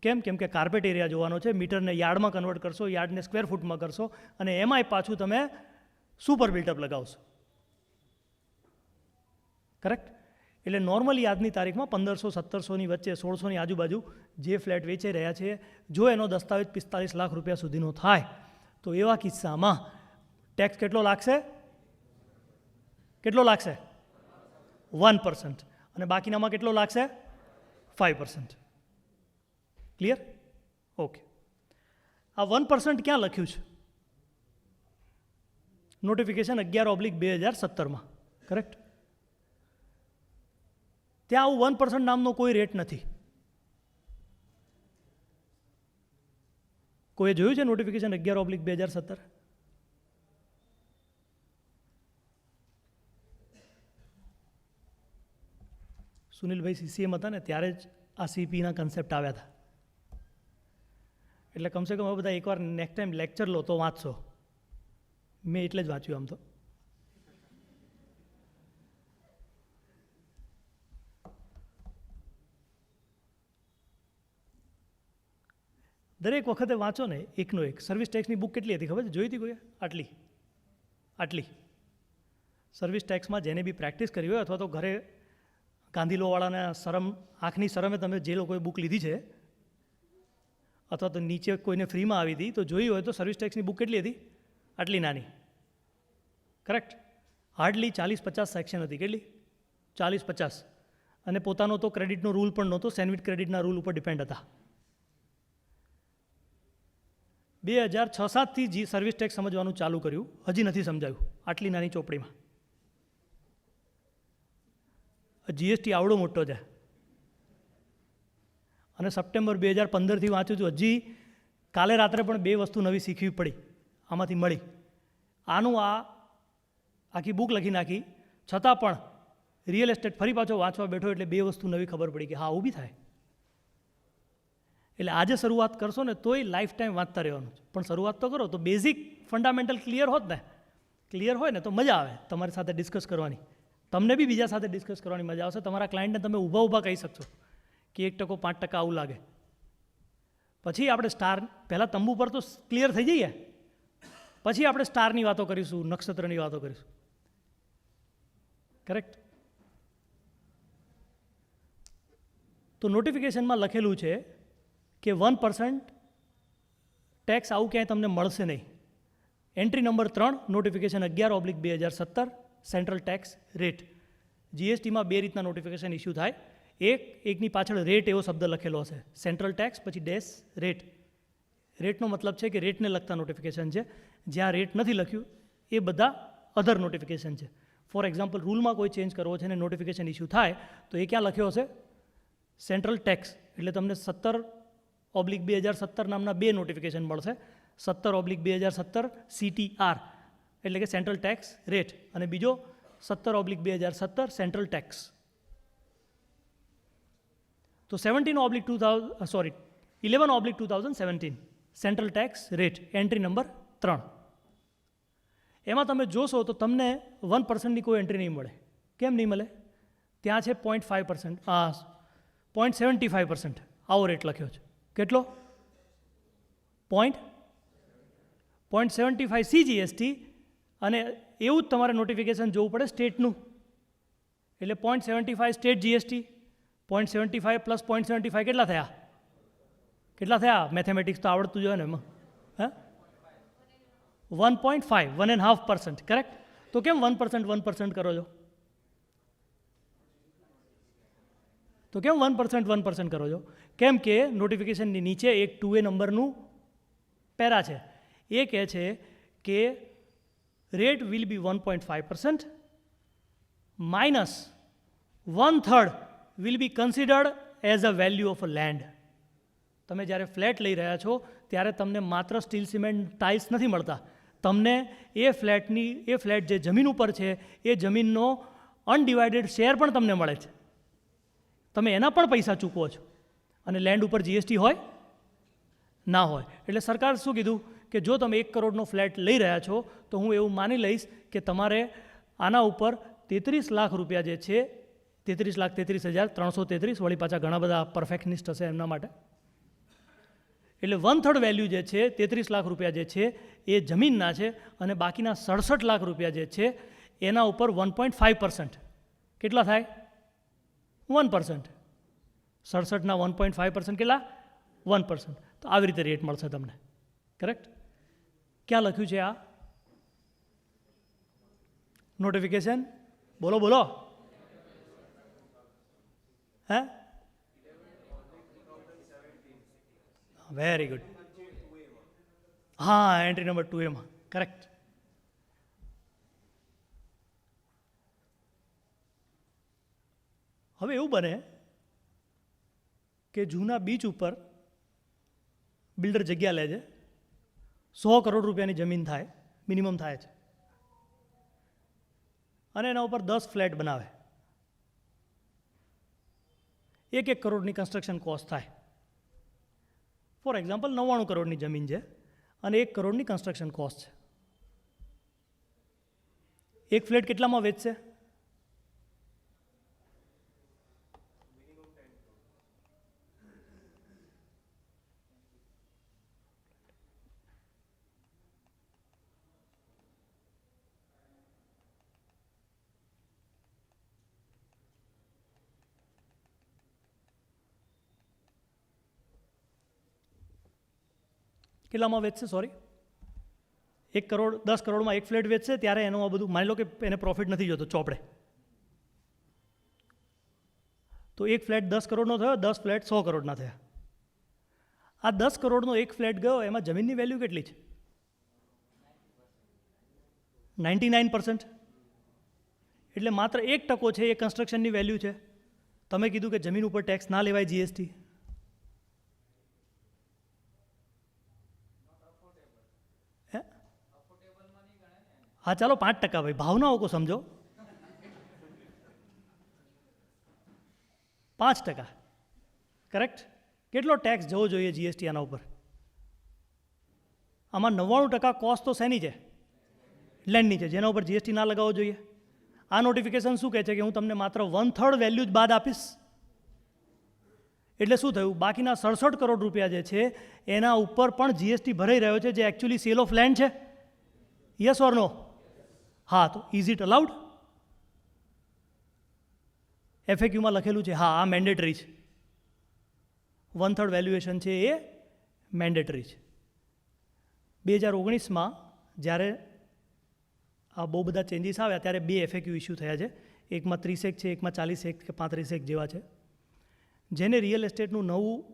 કેમ? કેમ કે કાર્પેટ એરિયા જોવાનો છે. મીટરને યાર્ડમાં કન્વર્ટ કરશો, યાર્ડને સ્ક્વેર ફૂટમાં કરશો, અને એમાંય પાછું તમે સુપર બિલ્ટઅપ લગાવશો. કરેક્ટ? એટલે નોર્મલી આજની તારીખમાં 1500-1700ની વચ્ચે, 1600ની આજુબાજુ જે ફ્લેટ વેચાઈ રહ્યા છે, જો એનો દસ્તાવેજ 45 લાખ રૂપિયા સુધીનો થાય તો એવા કિસ્સામાં ટેક્સ કેટલો લાગશે? કેટલો લાગશે? 1%. અને બાકીનામાં કેટલો લાગશે? 5%. ક્લિયર? ઓકે. આ 1% ક્યાં લખ્યું છે? નોટિફિકેશન 11/2017માં. કરેક્ટ? ત્યાં આવું 1% નામનો કોઈ રેટ નથી. કોઈએ જોયું છે નોટિફિકેશન 11/2017? સુનિલભાઈ CCM હતા ને ત્યારે જ આ CPના કન્સેપ્ટ આવ્યા હતા. એટલે કમસે કમ હવે બધા એકવાર નેક્સ્ટ ટાઈમ લેક્ચર લો તો વાંચશો. મેં એટલે જ વાંચ્યું આમ તો. દરેક વખતે વાંચો ને એકનો એક. સર્વિસ ટેક્સની બુક કેટલી હતી ખબર છે? જોઈ હતી કોઈએ? આટલી. સર્વિસ ટેક્સમાં જેને બી પ્રેક્ટિસ કરી હોય અથવા તો કાંદીલોવાળાના આંખની શરમે તમે જે લોકોએ બુક લીધી છે અથવા તો નીચે કોઈને ફ્રીમાં આવી હતી તો જોઈ હોય તો સર્વિસ ટેક્સની બુક કેટલી હતી? આટલી નાની, કરેક્ટ? હાર્ડલી 40-50 સેક્શન હતી. કેટલી? 40-50. અને પોતાનો તો ક્રેડિટનો રૂલ પણ નહોતો, સેન્ડવિચ ક્રેડિટના રૂલ ઉપર ડિપેન્ડ હતા. 2006-07થી સર્વિસ ટેક્સ સમજવાનું ચાલુ કર્યું, હજી નથી સમજાયું આટલી નાની ચોપડીમાં. જીએસટી આવડો મોટો છે અને સપ્ટેમ્બર 2015થી વાંચ્યું છું. હજી કાલે રાત્રે પણ 2 વસ્તુ નવી શીખવી પડી, આમાંથી મળી. આનું આખી બુક લખી નાખી, છતાં પણ રિયલ એસ્ટેટ ફરી પાછો વાંચવા બેઠો એટલે 2 વસ્તુ નવી ખબર પડી કે હા આવું બી થાય. એટલે આજે શરૂઆત કરશો ને તોય લાઈફ ટાઈમ વાંચતા રહેવાનું છે, પણ શરૂઆત તો કરો તો બેઝિક ફંડામેન્ટલ ક્લિયર હોય ને તો મજા આવે તમારી સાથે ડિસ્કસ કરવાની. તમને બી બીજા સાથે ડિસ્કસ કરવાની મજા આવશે. તમારા ક્લાયન્ટને તમે ઊભા કહી શકશો કે 1% 5% આવું લાગે. પછી આપણે સ્ટાર, પહેલાં તંબુ પર તો ક્લિયર થઈ જઈએ, પછી આપણે સ્ટારની વાતો કરીશું, નક્ષત્રની વાતો કરીશું. કરેક્ટ? તો નોટિફિકેશનમાં લખેલું છે કે 1% ટેક્સ આવું ક્યાંય તમને મળશે નહીં. Entry number 3, notification 11/2017, central tax rate. જીએસટીમાં 2 રીતના નોટિફિકેશન ઇસ્યુ થાય. એકની પાછળ રેટ એવો શબ્દ લખેલો હશે, સેન્ટ્રલ ટેક્સ, પછી ડેશ રેટ. રેટનો મતલબ છે કે રેટને લગતા નોટિફિકેશન છે. જ્યાં રેટ નથી લખ્યું એ બધા અધર નોટિફિકેશન છે. ફોર એક્ઝામ્પલ, રૂલમાં કોઈ ચેન્જ કરવો છે અને નોટિફિકેશન ઇસ્યુ થાય તો એ ક્યાં લખ્યો હશે? Central tax. એટલે તમને 17/2017 નામના 2 નોટિફિકેશન મળશે. 17/2017 CTR એટલે કે સેન્ટ્રલ ટેક્સ રેટ, અને બીજો 17/2017 સેન્ટ્રલ ટેક્સ. તો 11/2017 central tax rate, entry number 3. એમાં તમે જોશો તો તમને 1%ની કોઈ એન્ટ્રી નહીં મળે. કેમ નહીં મળે? ત્યાં છે 0.5%, 0.75%, આવો રેટ લખ્યો છે. કેટલો? 0.75 CGST. અને એવું જ તમારે નોટિફિકેશન જોવું પડે સ્ટેટનું. એટલે 0.75 સ્ટેટ જીએસટી, 0.75 + 0.75 કેટલા થયા? મેથેમેટિક્સ તો આવડતું જોઈએ ને એમાં. હા, 1.5, 1.5%. કરેક્ટ? તો કેમ 1% કરો છો? કરો છો કેમ કે નોટિફિકેશનની નીચે એક 2A નંબરનું પેરા છે. એ કહે છે કે rate will be 1.5% minus 1/3 will be considered as a value of a land. તમે જ્યારે ફ્લેટ લઈ રહ્યા છો ત્યારે તમને માત્ર સ્ટીલ સિમેન્ટ ટાઇલ્સ નથી મળતા, તમને એ ફ્લેટ જે જમીન ઉપર છે એ જમીનનો અનડિવાઇડેડ શેર પણ તમને મળે છે. તમે એના પણ પૈસા ચૂકવો છો. અને લેન્ડ ઉપર જીએસટી હોય ના હોય. એટલે સરકાર શું કીધું કે જો તમે 1 કરોડનો ફ્લેટ લઈ રહ્યા છો તો હું એવું માની લઈશ કે તમારે આના ઉપર 33 લાખ રૂપિયા જે છે, 33,33,333, વળી પાછા ઘણા બધા પરફેક્શનિસ્ટ હશે એમના માટે. એટલે 1/3 વેલ્યુ જે છે, 33 લાખ રૂપિયા જે છે એ જમીનના છે, અને બાકીના 67 લાખ રૂપિયા જે છે એના ઉપર 1.5%. કેટલા થાય? 1%. 67ના 1.5% કેટલા? 1%. તો આવી રીતે રેટ મળશે તમને. કરેક્ટ? ક્યાં લખ્યું છે આ નોટિફિકેશન? બોલો. હે? Very good. હા, એન્ટ્રી નંબર 2A. કરેક્ટ. હવે એવું બને કે જૂના બીચ ઉપર બિલ્ડર જગ્યા લે છે, 100 કરોડ રૂપિયાની જમીન થાય, મિનિમમ થાય છે, અને એના ઉપર 10 ફ્લેટ બનાવે. 1 કરોડની કન્સ્ટ્રક્શન કોસ્ટ થાય. ફોર એક્ઝામ્પલ 99 કરોડની જમીન છે અને 1 કરોડની કન્સ્ટ્રક્શન કોસ્ટ છે. એક ફ્લેટ કેટલામાં વેચશે? કેટલામાં વેચશે? સોરી, 1 કરોડ 10 કરોડમાં એક ફ્લેટ વેચશે ત્યારે એનું આ બધું માની લો કે એને પ્રોફિટ નથી જોતો ચોપડે, તો એક ફ્લેટ 10 કરોડનો થયો, 10 ફ્લેટ 100 કરોડના થયા. આ 10 કરોડનો એક ફ્લેટ ગયો, એમાં જમીનની વેલ્યુ કેટલી છે? 99%. એટલે માત્ર 1% છે એ કન્સ્ટ્રક્શનની વેલ્યુ છે. તમે કીધું કે જમીન ઉપર ટેક્સ ના લેવાય, જીએસટી. હા ચાલો 5%, ભાઈ ભાવનાઓ કો સમજો. 5%, કરેક્ટ. કેટલો ટેક્સ જવો જોઈએ જીએસટી આના ઉપર? આમાં 99% કોસ્ટ તો શેની છે? લેન્ડની છે, જેના ઉપર જીએસટી ના લગાવવો જોઈએ. આ નોટિફિકેશન શું કહે છે કે હું તમને માત્ર 1/3 વેલ્યુ જ બાદ આપીશ. એટલે શું થયું? બાકીના 67 કરોડ રૂપિયા જે છે એના ઉપર પણ જીએસટી ભરાઈ રહ્યો છે, જે એકચ્યુઅલી સેલ ઓફ લેન્ડ છે. Yes or no? હા, તો ઇઝ ઇટ અલાઉડ? એફએક્યુમાં લખેલું છે હા, આ મેન્ડેટરી છે. 1/3 વેલ્યુએશન છે એ મેન્ડેટરી છે. 2019માં જ્યારે આ બહુ બધા ચેન્જીસ આવ્યા ત્યારે 2 એફએક્યુ ઇસ્યુ થયા છે. એકમાં 30 છે, એકમાં 40 કે 35 જેવા છે. જેને રિયલ એસ્ટેટનું નવું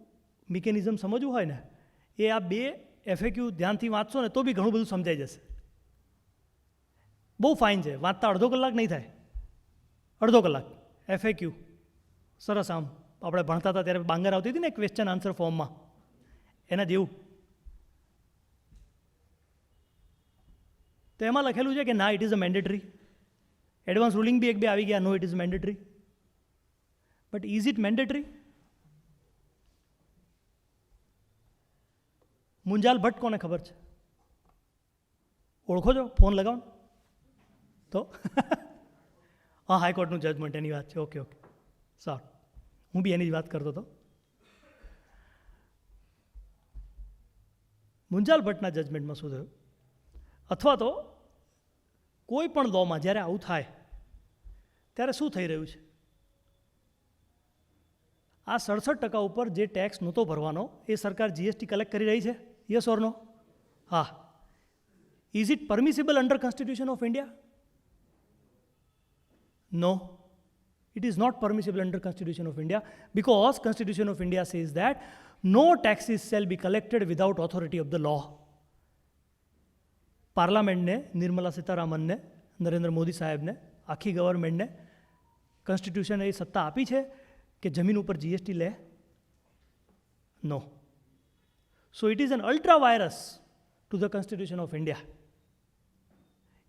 મિકેનિઝમ સમજવું હોય ને, એ આ 2 એફએક્યુ ધ્યાનથી વાંચશો ને તો બી ઘણું બધું સમજાઈ જશે. બહુ ફાઇન છે, વાંચતા અડધો કલાક નહીં થાય. અડધો કલાક એફએક્યુ સરસ. આમ આપણે ભણતા હતા ત્યારે બાંગર આવતી હતી ને ક્વેશ્ચન આન્સર ફોર્મમાં, એના જેવું. તો એમાં લખેલું છે કે ના, it is a mandatory. Advance ruling બી 1-2 આવી ગયા, no it is mandatory. But is it mandatory? Munjal Bhatt કોને ખબર છે? ઓળખો છો? ફોન લગાવો તો. હા, હાઈકોર્ટનું જજમેન્ટ એની વાત છે. ઓકે ઓકે, સારું. હું બી એની જ વાત કરતો હતો. મુંજાલ ભટ્ટના જજમેન્ટમાં શું થયું, અથવા તો કોઈ પણ લોમાં જ્યારે આવું થાય ત્યારે શું થઈ રહ્યું છે? આ 67% ઉપર જે ટેક્સ નહોતો ભરવાનો એ સરકાર જીએસટી કલેક્ટ કરી રહી છે. Yes or no? હા. Is it permissible under constitution of India? No, it is not permissible under Constitution of India, because Constitution of India says that no taxes shall be collected without authority of the law. પાર્લામેન્ટને, નિર્મલા સીતારામનને, નરેન્દ્ર મોદી સાહેબને, આખી ગવર્મેન્ટને કોન્સ્ટિટ્યુશને એ સત્તા આપી છે કે જમીન ઉપર જીએસટી લે? No. So it is an ultra vires to the constitution of India.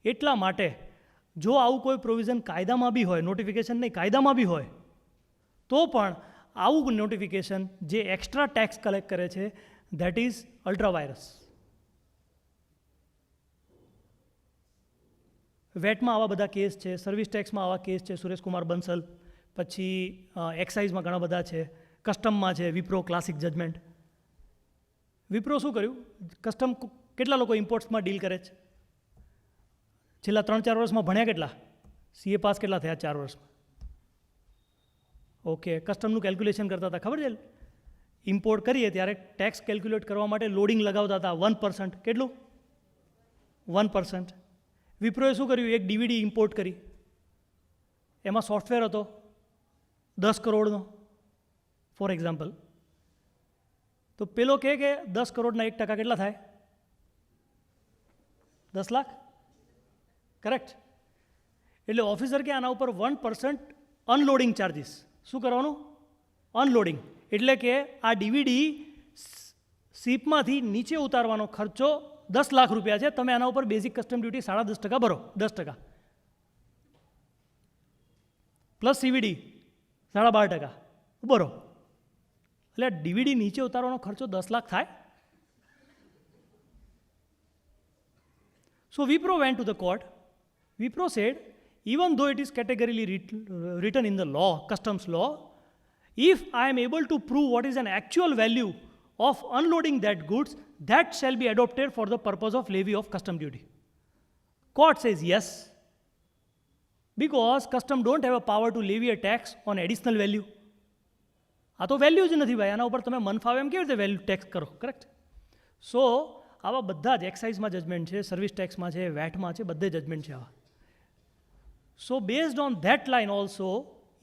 એટલા માટે જો આવું કોઈ પ્રોવિઝન કાયદામાં બી હોય, નોટિફિકેશન નહીં કાયદામાં બી હોય, તો પણ આવું નોટિફિકેશન જે એક્સ્ટ્રા ટેક્સ કલેક્ટ કરે છે, ધેટ ઇઝ અલ્ટ્રા વાયરસ. વેટમાં આવા બધા કેસ છે, સર્વિસ ટેક્સમાં આવા કેસ છે, સુરેશકુમાર બંસલ, પછી એક્સાઇઝમાં ઘણા બધા છે, કસ્ટમમાં છે, વિપ્રો ક્લાસિક જજમેન્ટ. વિપ્રો શું કર્યું? કસ્ટમ કેટલા લોકો ઇમ્પોર્ટ્સમાં ડીલ કરે છે? છેલ્લા 3-4 વર્ષમાં ભણ્યા કેટલા? સીએ પાસ કેટલા થયા 4 વર્ષમાં? ઓકે, કસ્ટમનું કેલ્ક્યુલેશન કરતા હતા, ખબર છે? ઇમ્પોર્ટ કરીએ ત્યારે ટેક્સ કેલ્ક્યુલેટ કરવા માટે લોડિંગ લગાવતા હતા 1%. કેટલું? 1%. વિપ્રોએ શું કર્યું? એક ડીવીડી ઇમ્પોર્ટ કરી, એમાં સોફ્ટવેર હતો 10 કરોડનો ફોર એક્ઝામ્પલ. તો પેલો કહે કે 10 કરોડના 1% કેટલા થાય? 10 લાખ. કરેક્ટ. એટલે ઓફિસર કે આના ઉપર 1% અનલોડિંગ ચાર્જિસ. શું કરવાનું? અનલોડિંગ. એટલે કે આ ડીવીડી શિપમાંથી નીચે ઉતારવાનો ખર્ચો 10 લાખ રૂપિયા છે, તમે આના ઉપર બેઝિક કસ્ટમ ડ્યુટી 10.5% ભરો. 10% પ્લસ સીવીડી 12.5% ભરો. એટલે ડીવીડી નીચે ઉતારવાનો ખર્ચો 10 લાખ થાય. So Wipro went to the court. Wipro said, even though it is categorically written in the law, customs law, if I am able to prove what is an actual value of unloading that goods, that shall be adopted for the purpose of levy of custom duty. Court says yes, because custom don't have a power to levy a tax on additional value. આ તો value જ નથી ભાઈ, આના ઉપર તમે મન ફાવે એમ કેવી રીતે વેલ્યુ ટેક્સ કરો? કરેક્ટ. સો આવા બધા જ એક્સાઇઝમાં જજમેન્ટ છે, સર્વિસ ટેક્સમાં છે, વેટમાં છે, બધે જજમેન્ટ છે આવા. So based on that line also,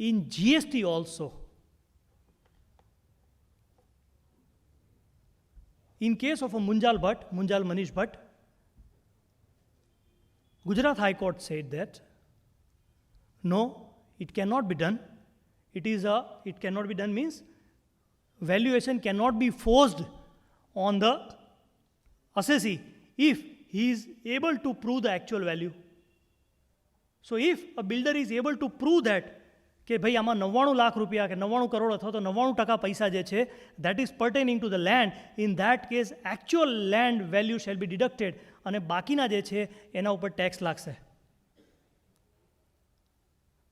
in GST also, in case of a Munjal Manish Bhatt, Gujarat High Court said that no, it cannot be done. It cannot be done means valuation cannot be forced on the assessee if he is able to prove the actual value. So if a builder is able to prove that કે ભાઈ આમાં 99 લાખ રૂપિયા કે 99 કરોડ અથવા તો 99% પૈસા જે છે that is pertaining to the land, in that case actual land value shall be deducted અને બાકીના જે છે એના ઉપર ટેક્સ લાગશે.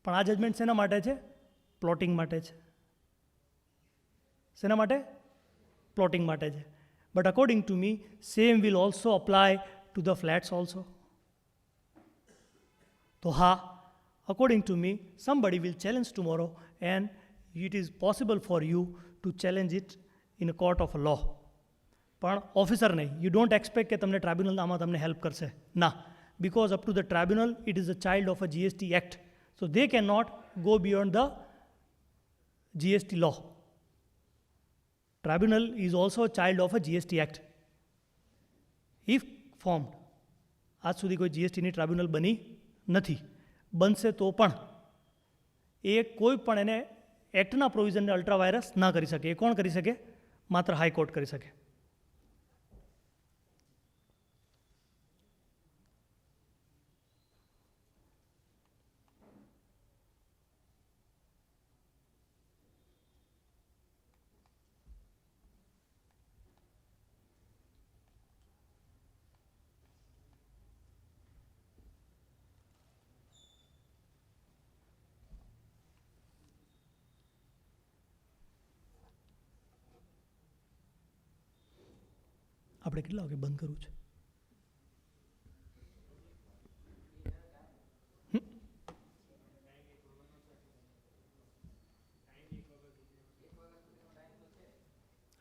પણ આ જજમેન્ટ શેના માટે છે? પ્લોટિંગ માટે છે. શેના માટે? પ્લોટિંગ માટે છે. But according to me same will also apply to the flats also. તો હા, according to me, somebody will challenge tomorrow and it is possible for you to challenge it in a court of law. પણ officer નહીં, you don't expect કે તમને ટ્રાબ્યુનલ આમાં તમને help કરશે. ના, because up to the tribunal it is a child of a GST act. So they cannot go beyond the GST law. Tribunal is also a child of a GST act. If formed, આજ સુધી કોઈ GSTની ટ્રાબ્યુનલ બની નથી. બનશે તો પણ એ કોઈ પણ એને એક્ટના પ્રોવિઝનને અલ્ટ્રાવાયરસ ના કરી શકે. એ કોણ કરી શકે? માત્ર હાઈકોર્ટ કરી શકે. આપણે કેટલા વાગે બંધ કરવું છે?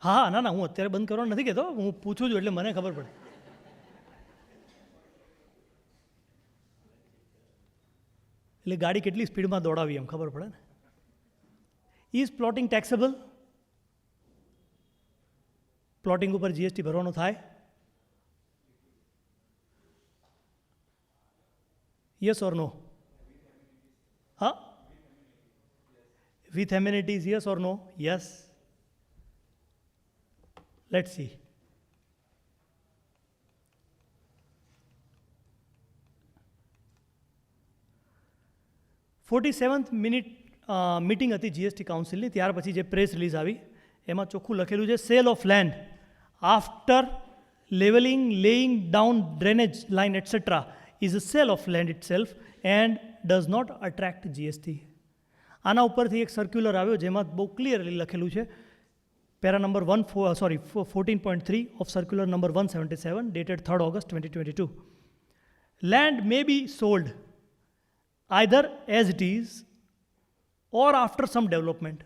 હા, ના ના, હું અત્યારે બંધ કરવાનું નથી કહેતો, હું પૂછું છું એટલે મને ખબર પડે. એટલે ગાડી કેટલી સ્પીડમાં દોડાવી એમ ખબર પડે ને. Is plotting taxable? પ્લોટિંગ ઉપર જીએસટી ભરવાનો થાય? Yes or no? હા, with amenities, yes or no? Yes. Let's see. Meeting હતી જીએસટી કાઉન્સિલની, ત્યાર પછી જે પ્રેસ રિલીઝ આવી એમાં ચોખ્ખું લખેલું છે sale of land after leveling, laying down drainage line etc. is a sale of land itself and does not attract GST. આના ઉપરથી એક સર્ક્યુલર આવ્યો જેમાં બહુ ક્લિયરલી લખેલું છે, para number 14.3 of circular number 177 dated 3rd August 2022. Land may be sold either as it is or after some development.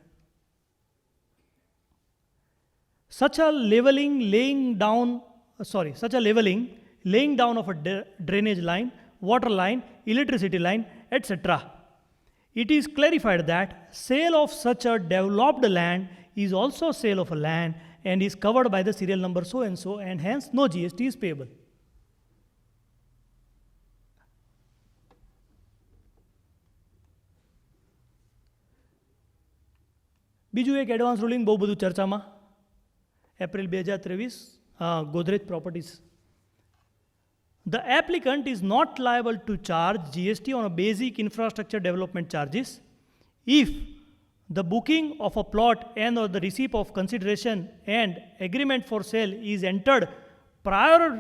Such a leveling, laying down of a drainage line, water line, electricity line, etc. It is clarified that sale of such a developed land is also sale of a land and is covered by the serial number so and so, and hence no GST is payable. બીજું એક advance ruling બહુ બધું ચર્ચામાં, April 2023, Godrej Properties. The applicant is not liable to charge GST on a basic infrastructure development charges if the booking of a plot and or the receipt of consideration and agreement for sale is entered prior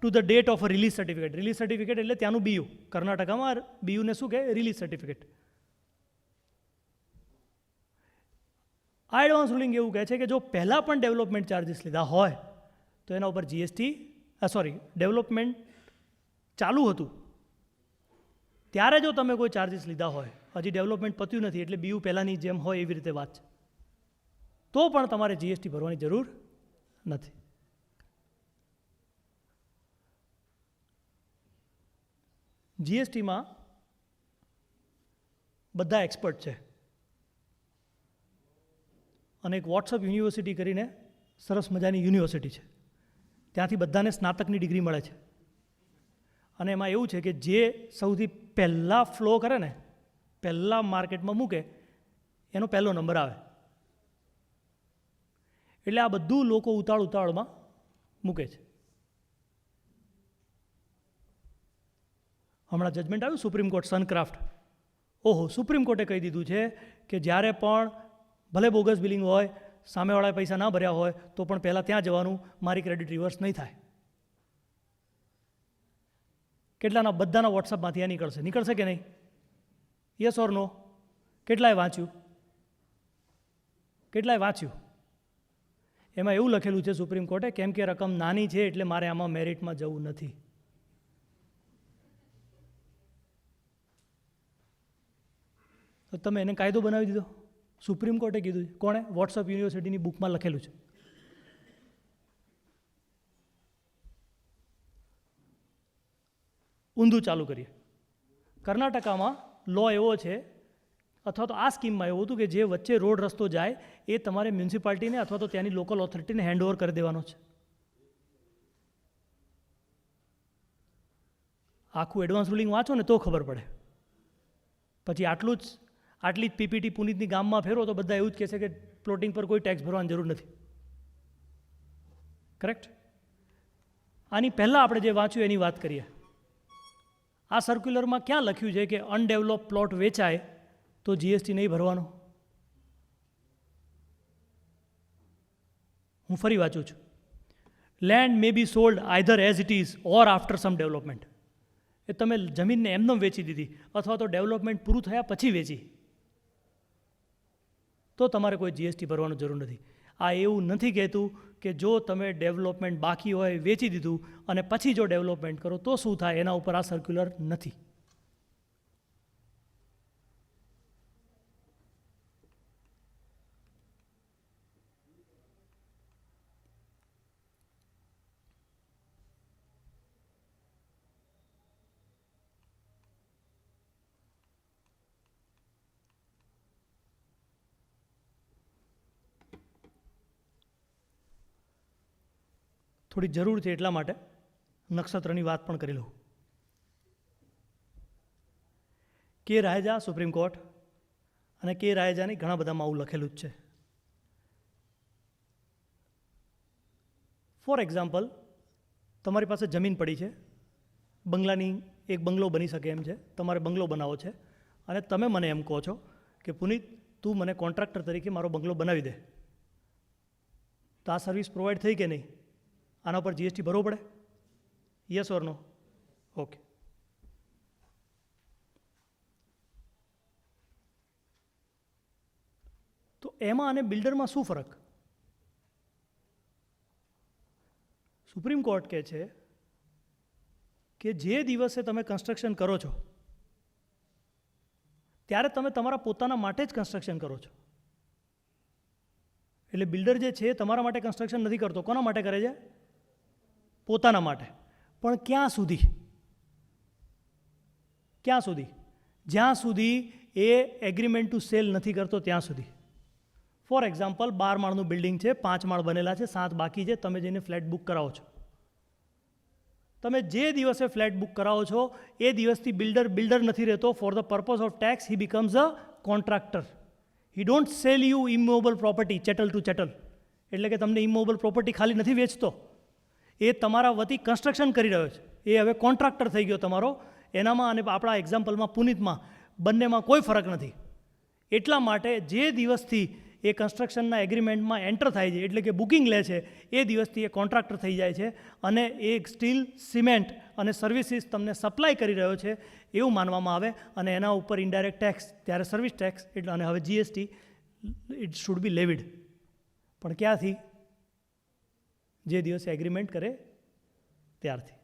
to the date of a release certificate. Release certificate એટલે ત્યાંનું BU. કર્ણાટકામાં BU ને શું કહે? Release certificate. આ advance ruling એવું કહે છે કે જો પહેલાં પણ ડેવલપમેન્ટ ચાર્જીસ લીધા હોય તો એના ઉપર જીએસટી, ડેવલપમેન્ટ ચાલુ હતું ત્યારે જો તમે કોઈ ચાર્જીસ લીધા હોય, હજી ડેવલપમેન્ટ પત્યું નથી એટલે બીયુ પહેલાંની જેમ હોય એવી રીતે વાત છે, તો પણ તમારે જીએસટી ભરવાની જરૂર નથી. જીએસટીમાં બધા એક્સપર્ટ છે અને એક વોટ્સઅપ યુનિવર્સિટી કરીને સરસ મજાની યુનિવર્સિટી છે, ત્યાંથી બધાને સ્નાતકની ડિગ્રી મળે છે. અને એમાં એવું છે કે જે સૌથી પહેલાં ફ્લો કરે ને, પહેલાં માર્કેટમાં મૂકે એનો પહેલો નંબર આવે. એટલે આ બધું લોકો ઉતાવળમાં મૂકે છે. હમણાં જજમેન્ટ આવ્યું સુપ્રીમ કોર્ટ સનક્રાફ્ટ. ઓહો, સુપ્રીમ કોર્ટે કહી દીધું છે કે જ્યારે પણ ભલે બોગસ બિલિંગ હોય, સામેવાળાએ પૈસા ના ભર્યા હોય તો પણ પહેલાં ત્યાં જવાનું, મારી ક્રેડિટ રિવર્સ નહીં થાય. કેટલાના? બધાના વોટ્સઅપમાંથી આ નીકળશે કે નહીં? યસ ઓર નો? કેટલાએ વાંચ્યું? એમાં એવું લખેલું છે સુપ્રીમ કોર્ટે, કેમ કે રકમ નાની છે એટલે મારે આમાં મેરિટમાં જવું નથી. તો તમે એને કાયદો બનાવી દીધો. સુપ્રીમ કોર્ટે કીધું છે. કોણે? વોટ્સઅપ યુનિવર્સિટીની બુકમાં લખેલું છે. ઊંધું ચાલુ કરીએ. કર્ણાટકામાં લો એવો છે, અથવા તો આ સ્કીમમાં એવું હતું કે જે વચ્ચે રોડ રસ્તો જાય એ તમારે મ્યુનિસિપાલિટીને અથવા તો ત્યાંની લોકલ ઓથોરિટીને હેન્ડઓવર કરી દેવાનો છે. આખું એડવાન્સ રૂલિંગ વાંચો ને તો ખબર પડે. પછી આટલી જ પીપીટી પુનિતની ગામમાં ફેરો તો બધા એવું જ કહેશે કે પ્લોટિંગ પર કોઈ ટેક્સ ભરવાની જરૂર નથી. કરેક્ટ? આની પહેલાં આપણે જે વાંચ્યું એની વાત કરીએ. આ સર્ક્યુલરમાં ક્યાં લખ્યું છે કે અનડેવલપ પ્લોટ વેચાય તો જીએસટી નહીં ભરવાનો? હું ફરી વાંચું છું. Land may be sold either as it is or after some development. એ તમે જમીનને એમનેમ વેચી દીધી અથવા તો ડેવલપમેન્ટ પૂરું થયા પછી વેચી તો તમારે કોઈ જીએસટી ભરવાની જરૂર નથી. આ એવું નથી કહેતું કે જો તમે ડેવલપમેન્ટ બાકી હોય વેચી દીધું અને પછી જો ડેવલપમેન્ટ કરો તો શું થાય, એના ઉપર આ સર્ક્યુલર નથી. થોડી જરૂર છે એટલા માટે નક્ષત્રની વાત પણ કરી લઉં. કે રાયજા સુપ્રીમ કોર્ટ અને કે રાયજાની ઘણા બધામાં આવું લખેલું જ છે. ફોર એક્ઝામ્પલ, તમારી પાસે જમીન પડી છે, બંગલાની એક બંગલો બની શકે એમ છે, તમારે બંગલો બનાવવો છે અને તમે મને એમ કહો છો કે પુનિત તું મને કોન્ટ્રાક્ટર તરીકે મારો બંગલો બનાવી દે. તો આ સર્વિસ પ્રોવાઈડ થઈ કે નહીં? આના પર જીએસટી ભરવો પડે? Yes or no? ઓકે. તો એમાં અને બિલ્ડરમાં શું ફરક? સુપ્રીમ કોર્ટ કહે છે કે જે દિવસે તમે કન્સ્ટ્રક્શન કરો છો ત્યારે તમે તમારા પોતાના માટે જ કન્સ્ટ્રક્શન કરો છો. એટલે બિલ્ડર જે છે તમારા માટે કન્સ્ટ્રક્શન નથી કરતો. કોના માટે કરે છે? પોતાના માટે. પણ ક્યાં સુધી? જ્યાં સુધી એ એગ્રીમેન્ટ ટુ સેલ નથી કરતો ત્યાં સુધી. ફોર એક્ઝામ્પલ, 12 માળનું બિલ્ડિંગ છે, 5 માળ બનેલા છે, 7 બાકી છે, તમે જઈને ફ્લેટ બુક કરાવો છો. તમે જે દિવસે ફ્લેટ બુક કરાવો છો એ દિવસથી બિલ્ડર નથી રહેતો. For the purpose of tax he becomes a contractor. He don't sell you immovable property chattel to chattel. એટલે કે તમને ઇમૂવેબલ પ્રોપર્ટી ખાલી નથી વેચતો, એ તમારા વતી કન્સ્ટ્રક્શન કરી રહ્યો છે. એ હવે કોન્ટ્રાક્ટર થઈ ગયો તમારો. એનામાં અને આપણા એક્ઝામ્પલમાં પુનિતમાં બંનેમાં કોઈ ફરક નથી. એટલા માટે જે દિવસથી એ કન્સ્ટ્રક્શનના એગ્રીમેન્ટમાં એન્ટર થાય છે, એટલે કે બુકિંગ લે છે, એ દિવસથી એ કોન્ટ્રાક્ટર થઈ જાય છે અને એ સ્ટીલ, સિમેન્ટ અને સર્વિસીસ તમને સપ્લાય કરી રહ્યો છે એવું માનવામાં આવે અને એના ઉપર ઇનડાયરેક્ટ ટેક્સ, ત્યારે સર્વિસ ટેક્સ એટલે અને હવે જીએસટી ઇટ શુડ બી લેવિડ. પણ ક્યાંથી? જે દિવસે એગ્રીમેન્ટ કરે ત્યારથી.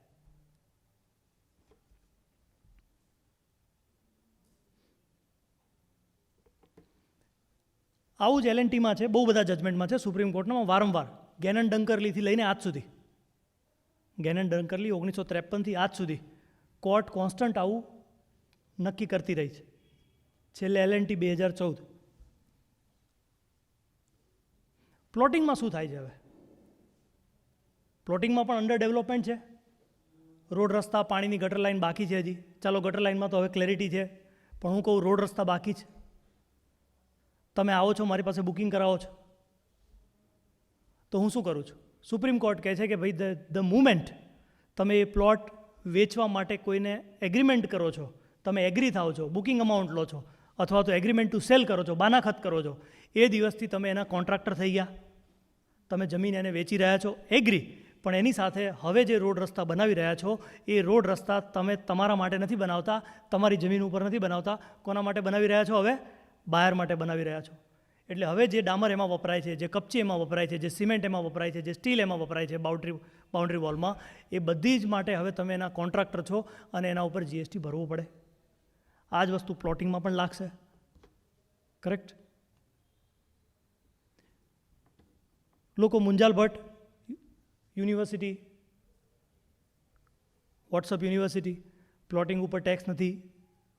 આવું જ એલએનટીમાં છે, બહુ બધા જજમેન્ટમાં છે સુપ્રીમ કોર્ટમાં વારંવાર. ગેનન ડંકરલીથી લઈને આજ સુધી, ગેનન ડંકરલી 1953થી આજ સુધી કોર્ટ કોન્સ્ટન્ટ આવું નક્કી કરતી રહી છે. છેલ્લે LNT 2014. પ્લોટિંગમાં શું થાય છે હવે? પ્લોટિંગમાં પણ અંડર ડેવલપમેન્ટ છે. રોડ રસ્તા, પાણીની ગટર લાઇન બાકી છે હજી. ચાલો ગટર લાઇનમાં તો હવે ક્લેરિટી છે, પણ હું કહું રોડ રસ્તા બાકી છે. તમે આવો છો, મારી પાસે બુકિંગ કરાવો છો, તો હું શું કરું છું? સુપ્રીમ કોર્ટ કહે છે કે ભાઈ ધ મુમેન્ટ તમે એ પ્લોટ વેચવા માટે કોઈને એગ્રીમેન્ટ કરો છો, તમે એગ્રી થાઓ છો, બુકિંગ અમાઉન્ટ લો છો, અથવા તો એગ્રીમેન્ટ ટુ સેલ કરો છો, બાનાખત કરો છો, એ દિવસથી તમે એના કોન્ટ્રાક્ટર થઈ ગયા. તમે જમીન એને વેચી રહ્યા છો, એગ્રી. પણ એની સાથે હવે જે રોડ રસ્તા બનાવી રહ્યા છો, એ રોડ રસ્તા તમે તમારા માટે નથી બનાવતા, તમારી જમીન ઉપર નથી બનાવતા. કોના માટે બનાવી રહ્યા છો? હવે બાયર માટે બનાવી રહ્યા છો. એટલે હવે જે ડામર એમાં વપરાય છે, જે કપચી એમાં વપરાય છે, જે સિમેન્ટ એમાં વપરાય છે, જે સ્ટીલ એમાં વપરાય છે બાઉન્ડ્રી વોલમાં, એ બધી જ માટે હવે તમે એના કોન્ટ્રાક્ટર છો અને એના ઉપર GST ભરવું પડે. આ જ વસ્તુ પ્લોટિંગમાં પણ લાગશે. કરેક્ટ? લોકો Munjal Bhatt university, WhatsApp university, plotting ઉપર ટેક્સ નથી.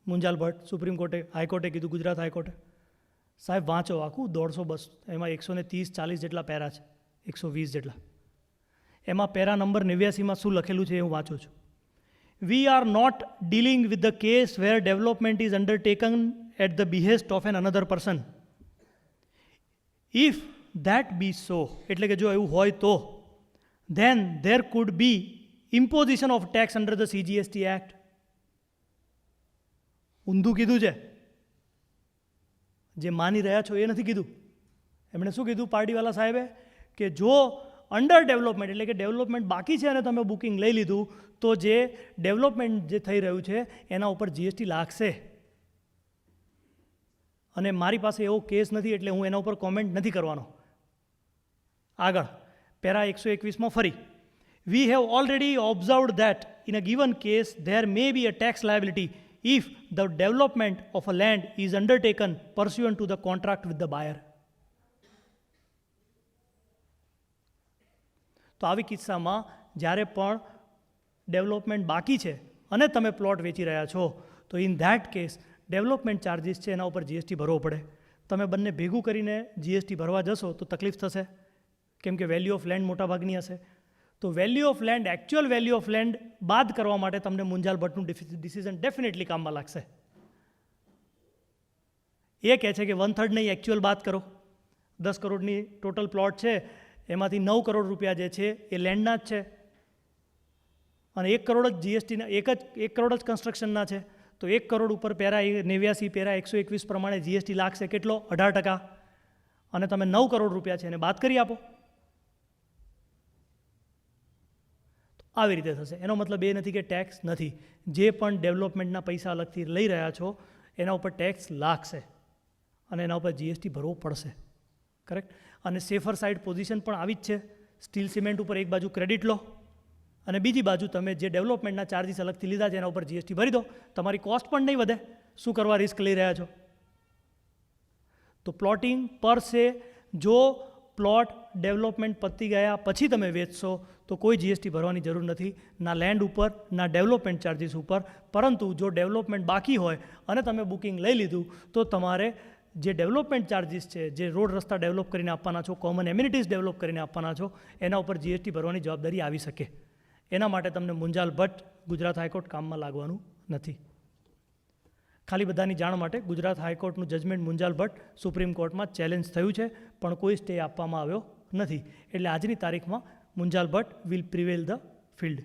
મુંજાલ ભટ્ટ, સુપ્રીમ કોર્ટે, હાઈકોર્ટે કીધું, ગુજરાત હાઈકોર્ટે. સાહેબ વાંચો આખું 150-200, એમાં 130-40 જેટલા પેરા છે, 120 જેટલા. એમાં પેરા નંબર 89માં શું લખેલું છે એ હું વાંચું છું. We are not dealing with the case where development is undertaken at the behest of another person. If that be so, એટલે કે જો એવું હોય તો, then there could be imposition of tax under the CGST Act. ઊંધું કીધું છે. જે માની રહ્યા છો એ નથી કીધું. એમણે શું કીધું પાર્ટીવાલા સાહેબે? કે જો અંડર ડેવલપમેન્ટ એટલે કે ડેવલપમેન્ટ બાકી છે અને તમે બુકિંગ લઈ લીધું, તો જે ડેવલપમેન્ટ જે થઈ રહ્યું છે એના ઉપર GST લાગશે. અને મારી પાસે એવો કેસ નથી એટલે હું એના ઉપર કોમેન્ટ નથી કરવાનો. આગળ પેરા 121માં ફરી, We have already observed that in a given case there may be a tax liability if the development of a land is undertaken pursuant to the contract with the buyer. તો આવી કિસ્સામાં જ્યારે પણ development બાકી છે અને તમે plot વેચી રહ્યા છો, તો in that case development charges છે એના ઉપર GST ભરવો પડે. તમે બંને ભેગું કરીને GST ભરવા જશો તો તકલીફ થશે, કેમ કે વેલ્યુ ઓફ લેન્ડ મોટાભાગની હશે. તો value of land, actual value of land બાદ કરવા માટે તમને મુંજાલ ભટ્ટનું ડિસિઝન ડેફિનેટલી કામમાં લાગશે. એ કહે છે કે 1/3 નહીં, એકચ્યુઅલ બાદ કરો. 10 કરોડની ટોટલ પ્લોટ છે, એમાંથી 9 કરોડ રૂપિયા જે છે એ લેન્ડના જ છે અને 1 કરોડ જ GSTના, 1 કરોડ જ કન્સ્ટ્રક્શનના છે. તો 1 કરોડ ઉપર પેરા 89, પેરા 121 પ્રમાણે GST લાગશે. કેટલો? 18%. અને તમે 9 કરોડ રૂપિયા છે એને બાદ કરી આપો. આવી રીતે થશે. એનો મતલબ એ નથી કે ટેક્સ નથી. જે પણ ડેવલપમેન્ટના પૈસા અલગથી લઈ રહ્યા છો એના ઉપર ટેક્સ લાગશે અને એના ઉપર GST ભરવો પડશે. કરેક્ટ? અને સેફર સાઇડ પોઝિશન પણ આવી જ છે. સ્ટીલ સિમેન્ટ ઉપર એક બાજુ ક્રેડિટ લો અને બીજી બાજુ તમે જે ડેવલપમેન્ટના ચાર્જીસ અલગથી લીધા છે એના ઉપર GST ભરી દો. તમારી કોસ્ટ પણ નહીં વધે. શું કરવા રિસ્ક લઈ રહ્યા છો? તો પ્લોટિંગ પર સે, જો પ્લોટ ડેવલપમેન્ટ પતી ગયા પછી તમે વેચશો તો કોઈ GST ભરવાની જરૂર નથી, ના લેન્ડ ઉપર ના ડેવલપમેન્ટ ચાર્જીસ ઉપર. પરંતુ જો ડેવલપમેન્ટ બાકી હોય અને તમે બુકિંગ લઈ લીધું તો તમારે જે ડેવલપમેન્ટ ચાર્જીસ છે, જે રોડ રસ્તા ડેવલપ કરીને આપવાના છો, કોમન એમ્યુનિટીઝ ડેવલપ કરીને આપવાના છો, એના ઉપર GST ભરવાની જવાબદારી આવી શકે. એના માટે તમને મુંજાલ ભટ્ટ, ગુજરાત હાઈકોર્ટ કામમાં લાગવાનું નથી. ખાલી બધાની જાણ માટે, ગુજરાત હાઈકોર્ટનું જજમેન્ટ મુંજાલ ભટ્ટ સુપ્રીમ કોર્ટમાં ચેલેન્જ થયું છે પણ કોઈ સ્ટે આપવામાં આવ્યો નથી. એટલે આજની તારીખમાં Munjal Bhatt will prevail the field.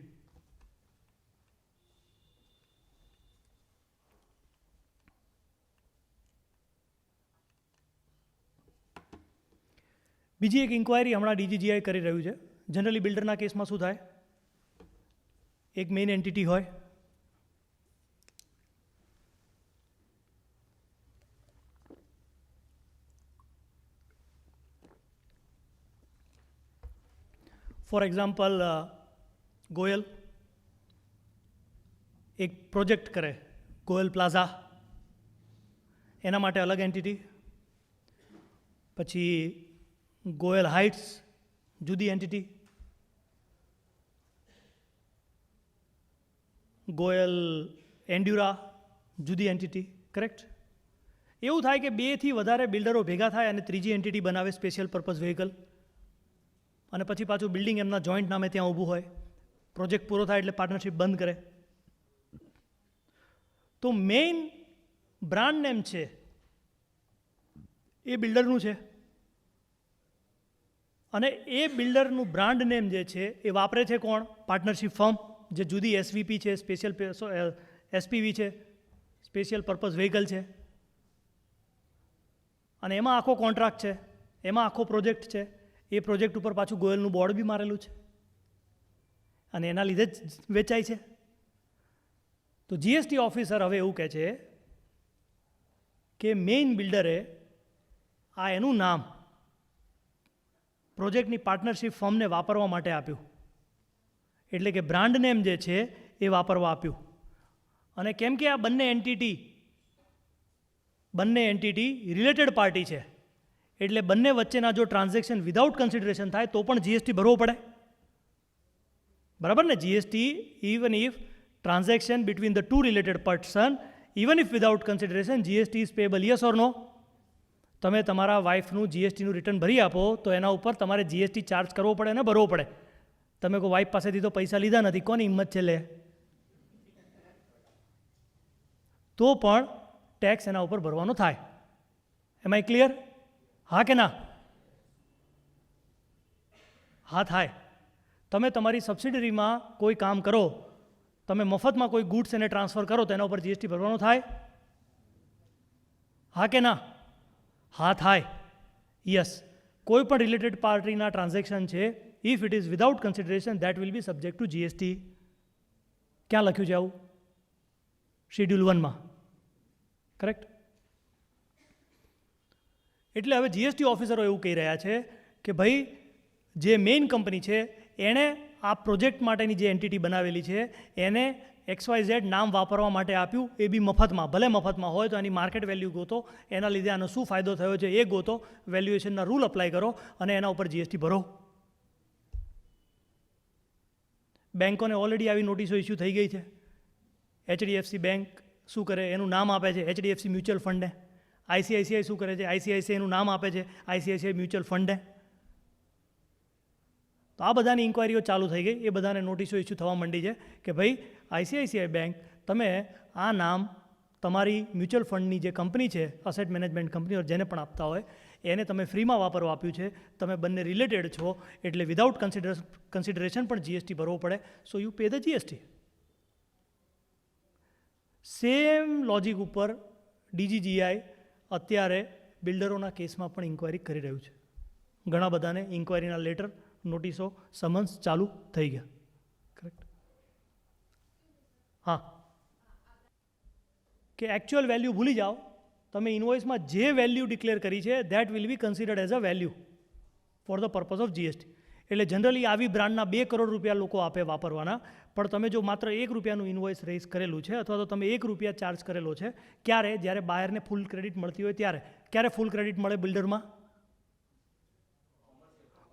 બીજી એક ઇન્ક્વાયરી હમણાં DGGI કરી રહ્યું છે. જનરલી બિલ્ડરના કેસમાં શું થાય? એક મેઇન એન્ટિટી હોય, ફોર એક્ઝામ્પલ ગોયલ એક પ્રોજેક્ટ કરે, ગોયલ પ્લાઝા, એના માટે અલગ એન્ટિટી. પછી ગોયલ હાઇટ્સ જુદી એન્ટિટી, ગોયલ એન્ડ્યુરા જુદી એન્ટિટી, કરેક્ટ? એવું થાય કે બેથી વધારે બિલ્ડરો ભેગા થાય અને ત્રીજી એન્ટિટી બનાવે સ્પેશિયલ પર્પઝ વ્હીકલ, અને પછી પાછું બિલ્ડિંગ એમના જોઈન્ટ નામે ત્યાં ઊભું હોય, પ્રોજેક્ટ પૂરો થાય એટલે પાર્ટનરશિપ બંધ કરે. તો મેઇન બ્રાન્ડ નેમ છે એ બિલ્ડરનું છે, અને એ બિલ્ડરનું બ્રાન્ડ નેમ જે છે એ વાપરે છે કોણ? પાર્ટનરશિપ ફર્મ, જે જુદી એસવીપી છે, સ્પેશિયલ એસપીવી છે, સ્પેશિયલ પર્પઝ વ્હીકલ છે, અને એમાં આખો કોન્ટ્રાક્ટ છે, એમાં આખો પ્રોજેક્ટ છે. એ પ્રોજેક્ટ ઉપર પાછું ગોયલનું બોર્ડ બી મારેલું છે, અને એના લીધે જ વેચાય છે. તો જીએસટી ઓફિસર હવે એવું કહે છે કે મેઇન બિલ્ડરે આ એનું નામ પ્રોજેક્ટની પાર્ટનરશિપ ફર્મને વાપરવા માટે આપ્યું, એટલે કે બ્રાન્ડ નેમ જે છે એ વાપરવા આપ્યું. અને કેમ કે આ બંને એન્ટિટી રિલેટેડ પાર્ટી છે, એટલે બંને વચ્ચેના જો ટ્રાન્ઝેક્શન વિધાઉટ કન્સિડરેશન થાય તો પણ જીએસટી ભરવો પડે, બરાબર ને? GST even if transaction between the two related person, even if without consideration, GST is payable, yes or no? તમે તમારા વાઇફનું જીએસટીનું રિટર્ન ભરી આપો તો એના ઉપર તમારે જીએસટી ચાર્જ કરવો પડે ને ભરવો પડે. તમે કોઈ વાઇફ પાસેથી તો પૈસા લીધા નથી, કોની હિંમત છે લે? તો પણ ટેક્સ એના ઉપર ભરવાનો થાય. એમ આઈ ક્લિયર? હા કે ના? હા થાય. તમે તમારી સબસિડરીમાં કોઈ કામ કરો, તમે મફતમાં કોઈ ગુડ્સ એને ટ્રાન્સફર કરો તો એના ઉપર જીએસટી ભરવાનો થાય? હા કે ના? હા થાય. યસ. કોઈ પણ રિલેટેડ પાર્ટીના ટ્રાન્ઝેક્શન છે, if it is without consideration, that will be subject to GST. ક્યાં લખ્યું છે આવું? શેડ્યુલ 1 માં, કરેક્ટ? એટલે હવે જીએસટી ઓફિસરો એવું કહી રહ્યા છે કે ભાઈ જે મેઇન કંપની છે એણે આ પ્રોજેક્ટ માટેની જે એન્ટિટી બનાવેલી છે એને XYZ નામ વાપરવા માટે આપ્યું, એ બી મફતમાં. ભલે મફતમાં હોય તો એની માર્કેટ વેલ્યુ ગોતો, એના લીધે આનો શું ફાયદો થયો છે એ ગોતો, વેલ્યુએશનના રૂલ અપ્લાય કરો અને એના ઉપર જીએસટી ભરો. બેન્કોને ઓલરેડી આવી નોટિસો ઇસ્યુ થઈ ગઈ છે. HDFC બેંક શું કરે? એનું નામ આપે છે HDFC મ્યુચ્યુઅલ ફંડને. ICICI શું કરે છે? ICICI એનું નામ આપે છે ICICI મ્યુચ્યુઅલ ફંડને. તો આ બધાની ઇન્ક્વાયરીઓ ચાલુ થઈ ગઈ, એ બધાને નોટિસો ઇસ્યુ થવા માંડી છે કે ભાઈ ICICI બેંક, તમે આ નામ તમારી મ્યુચ્યુઅલ ફંડની જે કંપની છે, અસેટ મેનેજમેન્ટ કંપની, જેને પણ આપતા હોય એને તમે ફ્રીમાં વાપરવા આપ્યું છે, તમે બંને રિલેટેડ છો, એટલે વિધાઉટ કન્સિડરેશન પણ જીએસટી ભરવો પડે. So you pay the GST. Same logic ઉપર DGGI અત્યારે બિલ્ડરોના કેસમાં પણ ઇન્ક્વાયરી કરી રહ્યું છે. ઘણા બધાને ઇન્ક્વાયરીના લેટર, નોટિસો, સમન્સ ચાલુ થઈ ગયા, કરેક્ટ? હા, કે એકચ્યુઅલ વેલ્યુ ભૂલી જાઓ, તમે ઇન્વોઇસમાં જે વેલ્યુ ડિક્લેર કરી છે that will be considered as a value for the purpose of GST. એટલે જનરલી આવી બ્રાન્ડના 2 કરોડ રૂપિયા લોકો આપે વાપરવાના, પણ તમે જો માત્ર 1 રૂપિયાનું ઇન્વોઇસ રેઝ કરેલું છે અથવા તો તમે 1 રૂપિયા ચાર્જ કરેલો છે, ક્યારે? જ્યારે બાયરને ફૂલ ક્રેડિટ મળતી હોય ત્યારે. ક્યારે ફૂલ ક્રેડિટ મળે બિલ્ડરમાં?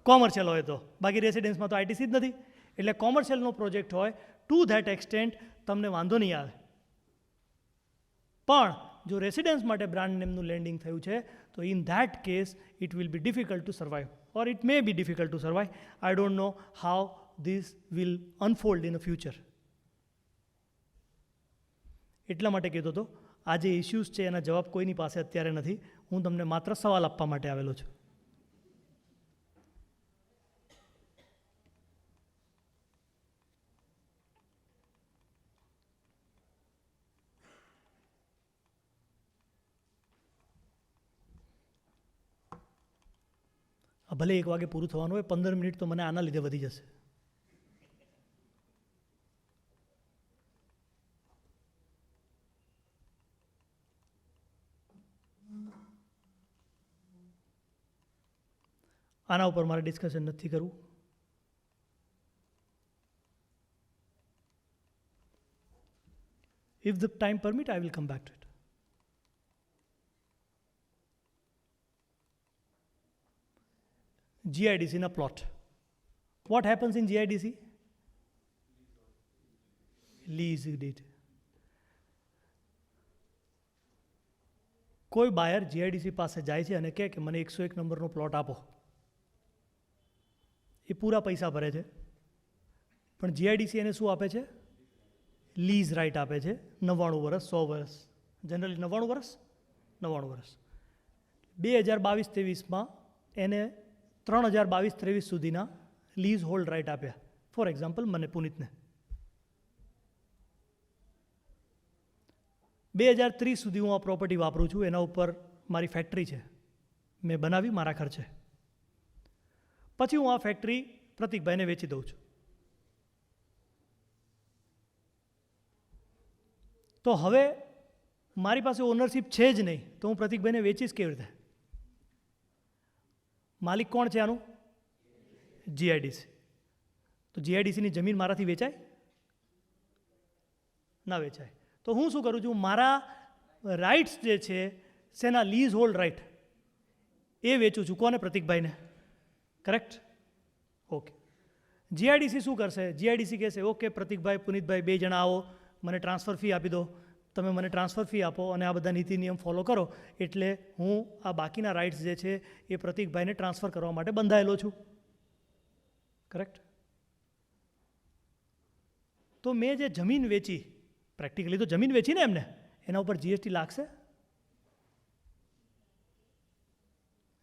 કોમર્શિયલ હોય તો, બાકી રેસિડેન્સમાં તો આઈટીસી જ નથી. એટલે કોમર્શિયલનો પ્રોજેક્ટ હોય ટુ ધેટ એક્સટેન્ટ તમને વાંધો નહીં આવે. પણ જો રેસિડેન્સ માટે બ્રાન્ડ નેમનું લેન્ડિંગ થયું છે તો in that case it will be difficult to survive, or it may be difficult to survive. I don't know how this will unfold in a future. એટલા માટે કહેતો હતો, આ જે ઇસ્યુઝ છે એના જવાબ કોઈની પાસે અત્યારે નથી. હું તમને માત્ર સવાલ આપવા માટે આવેલો છું. ભલે 1 વાગે પૂરું થવાનું હોય, 15 મિનિટ તો મને આના લીધે વધી જશે. આના ઉપર મારે ડિસ્કશન નથી કરવું. If the time permit, I will come back to it. GIDC in a plot. What happens in GIDC? Lease did. કોઈ બાયર જીઆઈડીસી પાસે જાય છે અને કહે કે મને 101 નંબરનો પ્લોટ આપો. એ પૂરા પૈસા ભરે છે, પણ જીઆઈડીસી એને શું આપે છે? લીઝ રાઇટ આપે છે 99 વર્ષ, 100 વર્ષ, જનરલી 99 વર્ષ, 99 વર્ષ. 2022-23માં એને 3022-23 સુધીના લીઝ હોલ્ડ રાઇટ આપ્યા. ફોર એક્ઝામ્પલ મને પુનિતને 2030 સુધી હું આ પ્રોપર્ટી વાપરું છું, એના ઉપર મારી ફેક્ટરી છે, મેં બનાવી મારા ખર્ચે. પછી હું આ ફેક્ટરી પ્રતિકભાઈને વેચી દઉં છું. તો હવે મારી પાસે ઓનરશિપ છે જ નહીં, તો હું પ્રતિકભાઈને વેચીશ કેવી રીતે? માલિક કોણ છે આનું? જીઆઈડીસી. તો જીઆઈડીસીની જમીન મારાથી વેચાય? ના વેચાય. તો હું શું કરું છું? મારા રાઇટ્સ જે છે શેના? લીઝ હોલ્ડ રાઇટ એ વેચું છું. કોને? પ્રતિકભાઈને. કરેક્ટ? ઓકે. જીઆઈડીસી શું કરશે? જીઆઈડીસી કહેશે ઓકે પ્રતિકભાઈ, પુનિતભાઈ, 2 જણા આવો, મને ટ્રાન્સફર ફી આપી દો. તમે મને ટ્રાન્સફર ફી આપો અને આ બધા નીતિ નિયમ ફોલો કરો, એટલે હું આ બાકીના રાઇટ્સ જે છે એ પ્રતિકભાઈને ટ્રાન્સફર કરવા માટે બંધાયેલો છું. કરેક્ટ? તો મેં જે જમીન વેચી, પ્રેક્ટિકલી તો જમીન વેચી ને એમને, એના ઉપર જીએસટી લાગશે?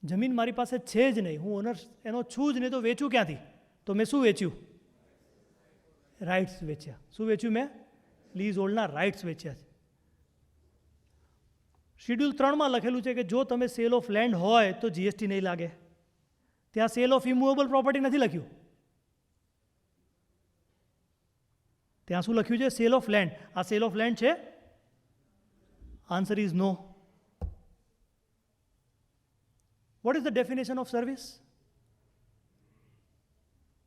જમીન મારી પાસે છે જ નહીં, હું ઓનર એનો છું જ નહીં, તો વેચું ક્યાંથી? તો મેં શું વેચ્યું? રાઇટ્સ વેચ્યા. શું વેચ્યું મેં? લીઝ હોલ્ડના રાઇટ્સ વેચ્યા છે. શેડ્યુલ 3માં લખેલું છે કે જો તમે સેલ ઓફ લેન્ડ હોય તો જીએસટી નહીં લાગે. ત્યાં સેલ ઓફ ઇમૂવેબલ પ્રોપર્ટી નથી લખ્યું. ત્યાં શું લખ્યું છે? Sale of land. આ સેલ ઓફ લેન્ડ છે? Answer is no. What is the definition of service?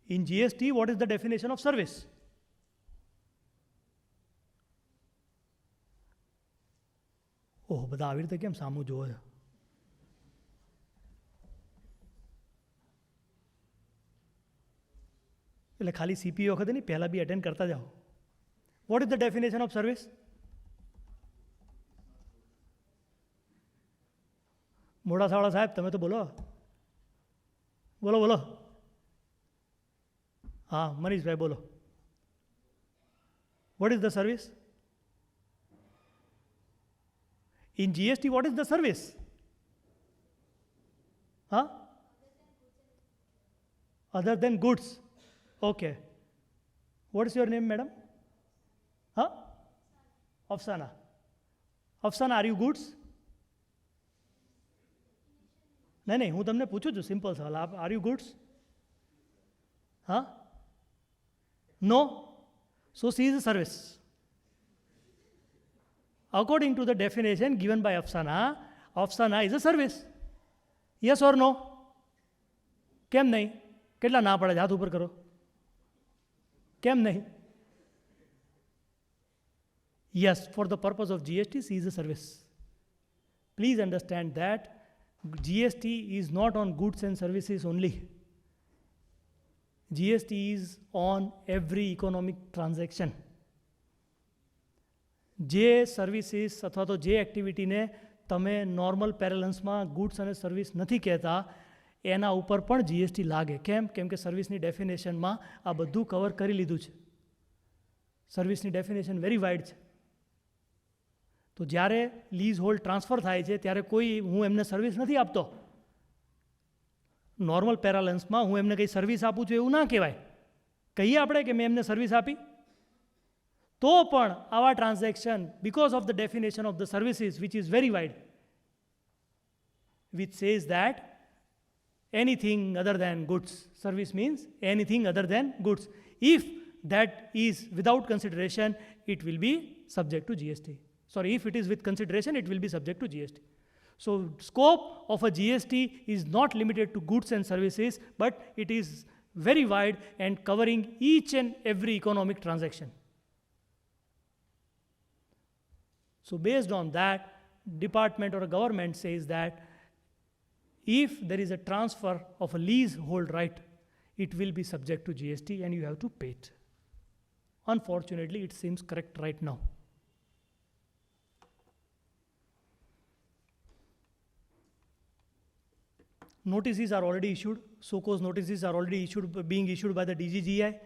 In GST, what is the definition of service? ઓહ, બધા આવી રીતે કેમ સામું જોવો છો? એટલે ખાલી સીપી વખતે નહીં, પહેલાં બી અટેન્ડ કરતા જાઓ. What is the definition of service? મોડાસાવાળા સાહેબ તમે તો બોલો. બોલો બોલો. હા મનીષભાઈ બોલો. What is the service? In GST, what is the service? Huh? Other than goods. Okay. What is your name, madam? Huh? Afsana. Afsana, are you goods? નહીં, હું તમને પૂછું છું સિમ્પલ સવાલ. Are you goods? હા? No? So see is a service. According to the definition given by Afsana is a service. Yes or no? કેમ નહીં? કેટલા ના પડે? હાથ ઉપર કરો. કેમ નહીં? Yes, for the purpose of GST, C is a service. Please understand that GST is not on goods and services only. GST is on every economic transaction. જે સર્વિસીસ અથવા તો જે એક્ટિવિટીને તમે નોર્મલ પેરેલન્સમાં ગુડ્સ અને સર્વિસ નથી કહેતા, એના ઉપર પણ જીએસટી લાગે. કેમ? કેમ કે સર્વિસની ડેફિનેશનમાં આ બધું કવર કરી લીધું છે. સર્વિસની ડેફિનેશન વેરી વાઇડ છે. તો જ્યારે લીઝ હોલ્ડ ટ્રાન્સફર થાય છે ત્યારે કોઈ હું એમને સર્વિસ નથી આપતો. નોર્મલ પેરાલેન્સમાં હું એમને કંઈ સર્વિસ આપું છું એવું ના કહેવાય. કહીએ આપણે કે મેં એમને સર્વિસ આપી, તો પણ આવા transaction, because of the definition of the services which is very wide, which says that anything other than goods, service means anything other than goods. If that is without consideration, it will be subject to GST. Sorry, if it is with consideration, it will be subject to GST. So scope of a GST is not limited to goods and services, but it is very wide and covering each and every economic transaction. So based on that, department or a government says that if there is a transfer of a leasehold right, it will be subject to GST and you have to pay it. Unfortunately, it seems correct right now. Notices are already issued. SOCOS notices are already being issued by the DGGI.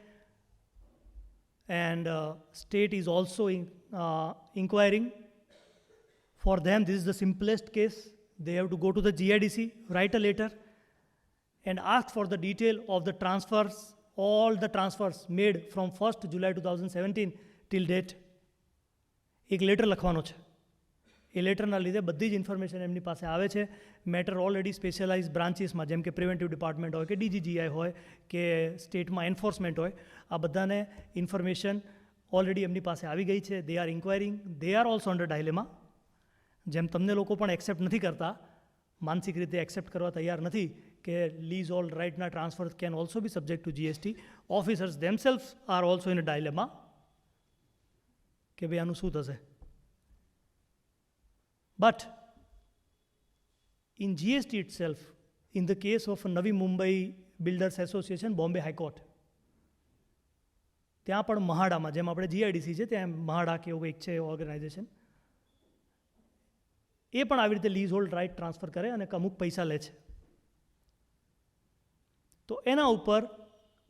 And state is also inquiring. For them, this is the simplest case. They have to go to the GIDC, write a letter, and ask for the detail of the transfers, all the transfers made from 1st July 2017 till date. એક letter લખવાનો છે. એ લેટરના લીધે બધી જ information એમની પાસે આવે છે. મેટર ઓલરેડી સ્પેશિયલાઇઝ બ્રાન્ચીસમાં, જેમ કે પ્રિવેન્ટિવ ડિપાર્ટમેન્ટ હોય કે DGGI હોય કે સ્ટેટમાં એન્ફોર્સમેન્ટ હોય, આ બધાને ઇન્ફોર્મેશન ઓલરેડી એમની પાસે આવી ગઈ છે. They are inquiring, they are also under dilemma. જેમ તમને લોકો પણ એક્સેપ્ટ નથી કરતા, માનસિક રીતે એક્સેપ્ટ કરવા તૈયાર નથી કે લીઝ ઓલ રાઇટના transfer can also be subject to GST. Officers themselves are also in a dilemma કે ભાઈ આનું શું થશે. But in GST itself, in the case of Navi Mumbai Builders Association, Bombay High Court, ત્યાં પણ મહાડામાં, જેમ આપણે GIDC છે ત્યાં મહાડા કે એવું એક છે ઓર્ગેનાઇઝેશન, એ પણ આવી રીતે લીઝ હોલ્ડ રાઇટ ટ્રાન્સફર કરે અને અમુક પૈસા લે છે. તો એના ઉપર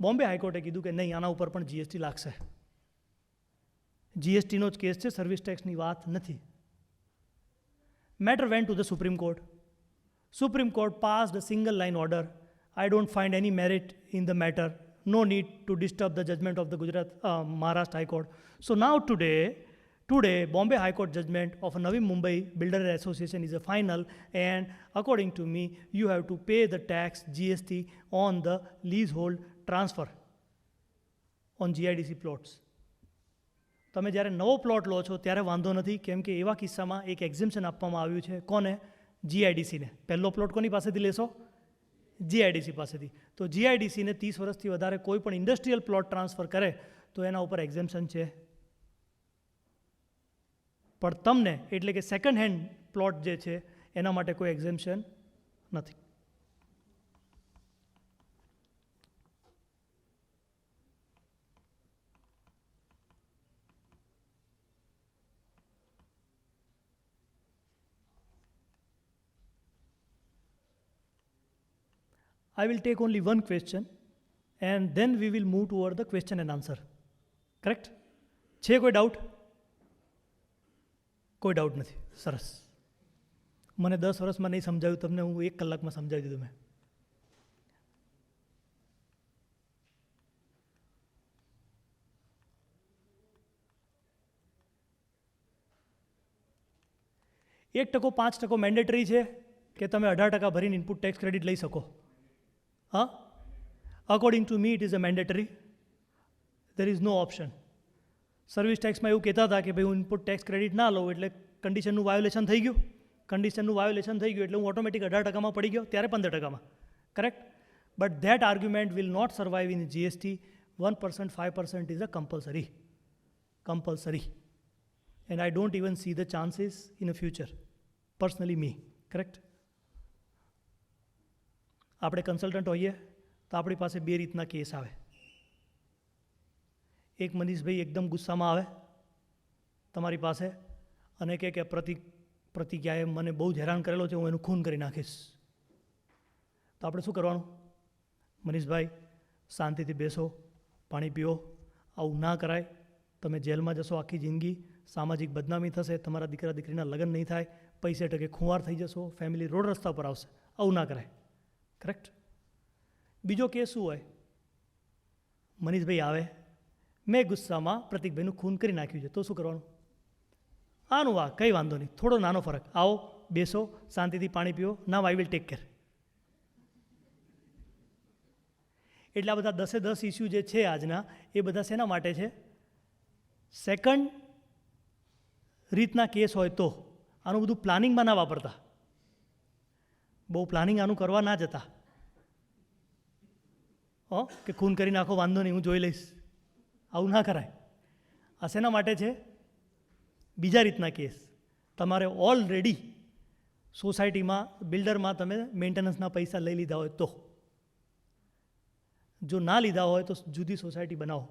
બોમ્બે હાઈકોર્ટે કીધું કે નહીં, આના ઉપર પણ GST લાગશે. GSTનો જ કેસ છે, સર્વિસ ટેક્સની વાત નથી. Matter went to the Supreme Court. Supreme Court passed a single line order. I don't find any merit in the matter. No need to disturb the judgment of the Maharashtra High Court. So now today, Bombay High Court judgment of Navi Mumbai Builder Association is a final, and according to me, you have to pay the tax GST on the leasehold transfer on GIDC plots. તમે જ્યારે નવો plot લો છો ત્યારે વાંધો નથી, કેમ કે એવા કિસ્સામાં એક એક્ઝેમ્પશન આપવામાં આવ્યું છે. કોને? GIDCને. પહેલો પ્લોટ કોની પાસેથી લેશો? GIDC પાસેથી. તો GIDCને 30 વર્ષથી વધારે કોઈ પણ ઇન્ડસ્ટ્રીયલ પ્લોટ ટ્રાન્સફર કરે તો એના ઉપર એક્ઝેમ્પશન છે. પણ તમને, એટલે કે સેકન્ડ હેન્ડ પ્લોટ જે છે એના માટે કોઈ એક્ઝેમ્પશન નથી. I will take only one question and then we will move toward the question and answer. Correct? છે કોઈ ડાઉટ? કોઈ ડાઉટ નથી. સરસ. મને 10 વર્ષમાં નહીં સમજાવ્યું, તમને હું 1 કલાકમાં સમજાવી દીધું મેં. એક ટકો 5% મેન્ડેટરી છે કે તમે 18% ભરીને ઇનપુટ ટેક્સ ક્રેડિટ લઈ શકો. હા, according to me it is a mandatory. There is no option. Service ટેક્સમાં એવું કહેતા હતા કે ભાઈ હું ઇનપુટ ટેક્સ ક્રેડિટ ના લઉં એટલે કન્ડિશનનું વાયોલેશન થઈ ગયું. કન્ડિશનનું વાયોલેશન થઈ ગયું એટલે હું ઓટોમેટિક 18%માં પડી ગયો, ત્યારે 15%માં. Correct? But that argument will not survive in GST. 1%, 5% is a compulsory. And I don't even see the chances in the future. Personally me. Correct? આપણે કન્સલ્ટન્ટ હોઈએ તો આપણી પાસે 2 રીતના કેસ આવે. એક મનીષભાઈ એકદમ ગુસ્સામાં આવે તમારી પાસે અને કહે કે પ્રતિજ્ઞાએ મને બહુ જ હેરાન કરેલો છે, હું એનું ખૂન કરી નાખીશ. તો આપણે શું કરવાનું? મનીષભાઈ શાંતિથી બેસો, પાણી પીઓ, આવું ના કરાય. તમે જેલમાં જશો આખી જિંદગી, સામાજિક બદનામી થશે, તમારા દીકરા દીકરીના લગ્ન નહીં થાય, પૈસે ટકે ખુંવાર થઈ જશો, ફેમિલી રોડ રસ્તા પર આવશે. આવું ના કરાય. કરેક્ટ? બીજો કેસ શું હોય? મનીષભાઈ આવે, મેં ગુસ્સામાં પ્રતિકભાઈનું ખૂન કરી નાખ્યું છે, તો શું કરવાનું? આનું આ કંઈ વાંધો નહીં, થોડો નાનો ફરક. આવો, બેસો, શાંતિથી પાણી પીઓ. નાવ આઈ વિલ ટેક કેર. એટલે આ બધા 10 ઇસ્યુ જે છે આજના, એ બધા શેના માટે છે? સેકન્ડ રીતના કેસ હોય તો. આનું બધું પ્લાનિંગમાં ના વાપરતા. બહુ પ્લાનિંગ આનું કરવા ના જતા. કે ખૂન કરી નાખો, વાંધો નહીં, હું જોઈ લઈશ. આવું ના કરાય. આ શેના માટે છે? બીજા રીતના કેસ. તમારે ઓલરેડી સોસાયટીમાં, બિલ્ડરમાં તમે મેન્ટેનન્સના પૈસા લઈ લીધા હોય તો. જો ના લીધા હોય તો જુદી સોસાયટી બનાવો.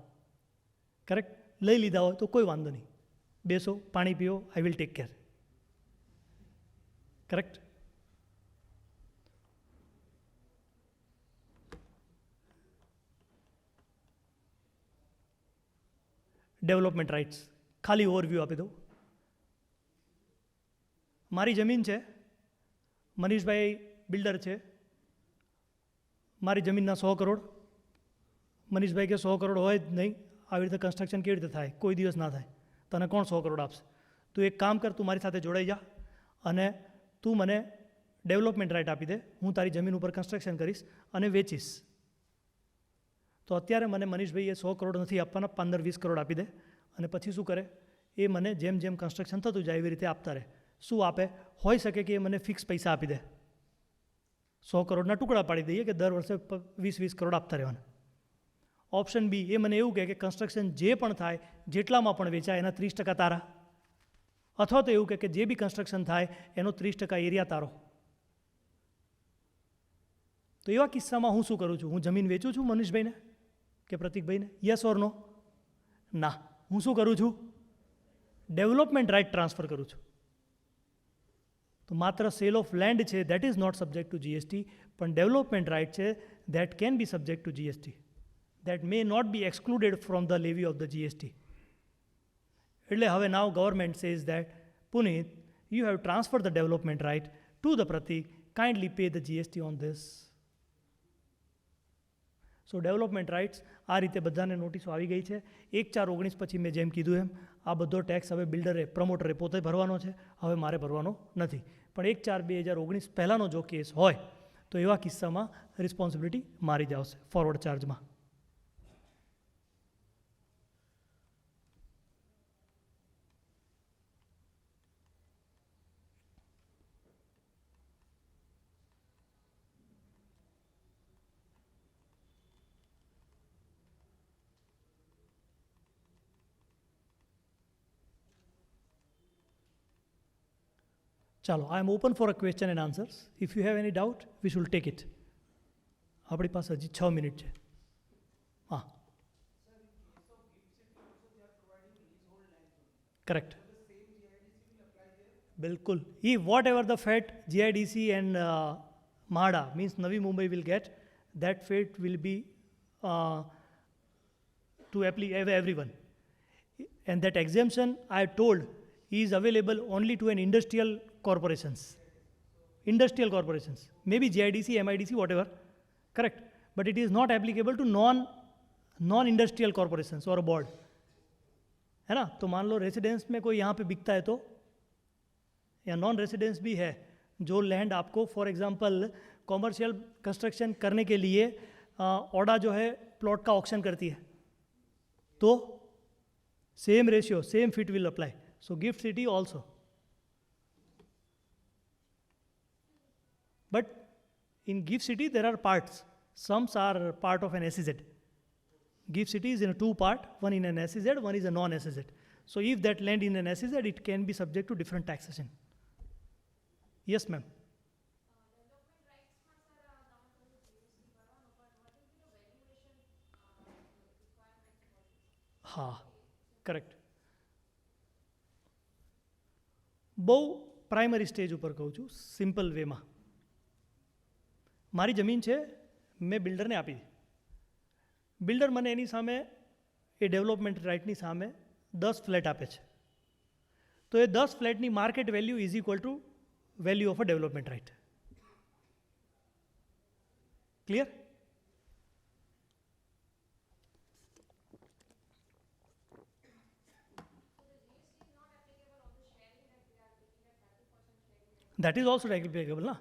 કરેક્ટ? લઈ લીધા હોય તો કોઈ વાંધો નહીં, બેસો, પાણી પીઓ, I will take care. Correct? Development rights ખાલી ઓવરવ્યૂ આપી દઉં. મારી જમીન છે, મનીષભાઈ બિલ્ડર છે, મારી જમીનના 100 કરોડ, મનીષભાઈ કે 100 કરોડ હોય જ નહીં, આવી રીતે કન્સ્ટ્રક્શન કેવી રીતે થાય? કોઈ દિવસ ના થાય. તને કોણ 100 કરોડ આપશે? તું એક કામ કર, તું મારી સાથે જોડાઈ જા અને તું મને ડેવલપમેન્ટ રાઇટ આપી દે, હું તારી જમીન ઉપર કન્સ્ટ્રક્શન કરીશ અને વેચીશ. તો અત્યારે મને મનીષભાઈએ 100 કરોડ નથી આપવાના, 15-20 કરોડ આપી દે અને પછી શું કરે? એ મને જેમ જેમ કન્સ્ટ્રક્શન થતું જાય એવી રીતે આપતા રહે. શું આપે? હોઈ શકે કે એ મને ફિક્સ પૈસા આપી દે, 100 કરોડના ટુકડા પાડી દઈએ કે દર વર્ષે 20-20 કરોડ આપતા રહેવાના. ઓપ્શન બી, એ મને એવું કહે કે કન્સ્ટ્રક્શન જે પણ થાય, જેટલામાં પણ વેચાય એના 30% તારા, અથવા તો એવું કહે કે જે બી કન્સ્ટ્રક્શન થાય એનો 30% એરિયા તારો. તો એવા કિસ્સામાં હું શું કરું છું? હું જમીન વેચું છું મનીષભાઈને કે પ્રતિકભાઈને? યસ ઓર નો? ના. હું શું કરું છું? ડેવલપમેન્ટ રાઇટ ટ્રાન્સફર કરું છું. તો માત્ર સેલ ઓફ લેન્ડ છે that is not subject to GST, પણ ડેવલપમેન્ટ રાઇટ છે that can be subject to GST, that may not be excluded from the levy of the GST. એટલે હવે now government says that Puneet, you have transferred the development right to the Pratik, kindly pay the GST on this. So development rights આ રીતે બધાને નોટિસો આવી ગઈ છે. 1/4/19 પછી મેં જેમ કીધું એમ આ બધો ટેક્સ હવે બિલ્ડરે, પ્રમોટરે પોતે ભરવાનો છે, હવે મારે ભરવાનો નથી. પણ 1/4/2019 પહેલાંનો જો કેસ હોય તો એવા કિસ્સામાં રિસ્પોન્સિબિલિટી મારી જ આવશે ફોરવર્ડ ચાર્જમાં. ચાલો, I am open for a question and answers. If you have any doubt we shall take it. આપણી પાસે હજી 6 મિનિટ છે. હા, કરેક્ટ, બિલકુલ. ઈ whatever the fate GIDC and MHADA means Navi Mumbai will get, that fate will be to everyone. And that exemption I told is available only to an industrial corporations. Industrial corporations, maybe GIDC, MIDC, whatever, correct. But it is not applicable to non-industrial corporations or a board. है ना? तो मान लो residence में कोई यहाँ पे बिकता है तो, या नॉन रेसिडेंस भी है, जो लैंड आपको फॉर एग्जांपल कॉमर्शियल कंस्ट्रक्शन करने के लिए ओडा जो है प्लॉट का ऑक्शन करती है, तो same ratio, same fit will apply. So GIFT City also. But in GIFT City there are parts. Some are part of an SEZ. GIFT City is in a 2 part, one in an SEZ, one is a non-SEZ. So if that land in an SEZ, it can be subject to different taxation. Yes, ma'am. હા, correct. બહુ primary stage ઉપર કહું છું, simple વેમાં. મારી જમીન છે, મેં બિલ્ડરને આપી. બિલ્ડર મને એની સામે, એ ડેવલપમેન્ટ રાઇટની સામે 10 ફ્લેટ આપે છે. તો એ 10 ફ્લેટની market value is equal to value of a development right. Clear? That is also applicable, na?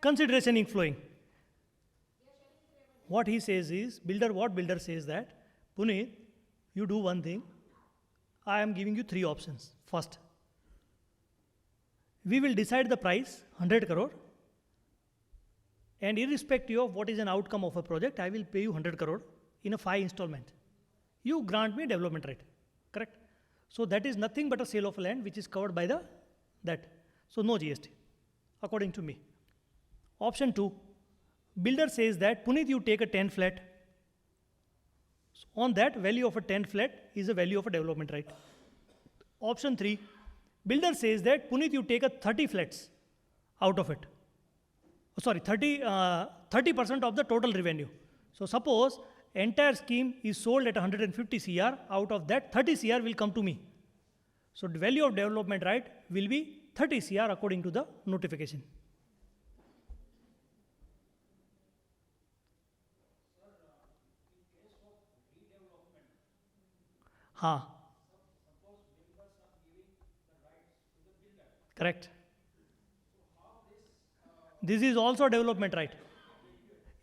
Consideration inflowing. What he says is, what builder says that, Puneet, you do one thing, I am giving you 3 options. First, we will decide the price, 100 crore, and irrespective of what is an outcome of a project, I will pay you 100 crore in a 5 installment. You grant me development right. Correct? So that is nothing but a sale of land which is covered by that. So no GST, according to me. Option 2, builder says that, Puneet, you take a 10 flat. So on that, value of a 10 flat is the value of a development right. Option 3, builder says that, Puneet, you take a 30 flats out of it. Sorry, 30% of the total revenue. So suppose entire scheme is sold at 150 CR, out of that 30 CR will come to me. So the value of development right will be 30 CR according to the notification. हाँ, correct. This is also development right.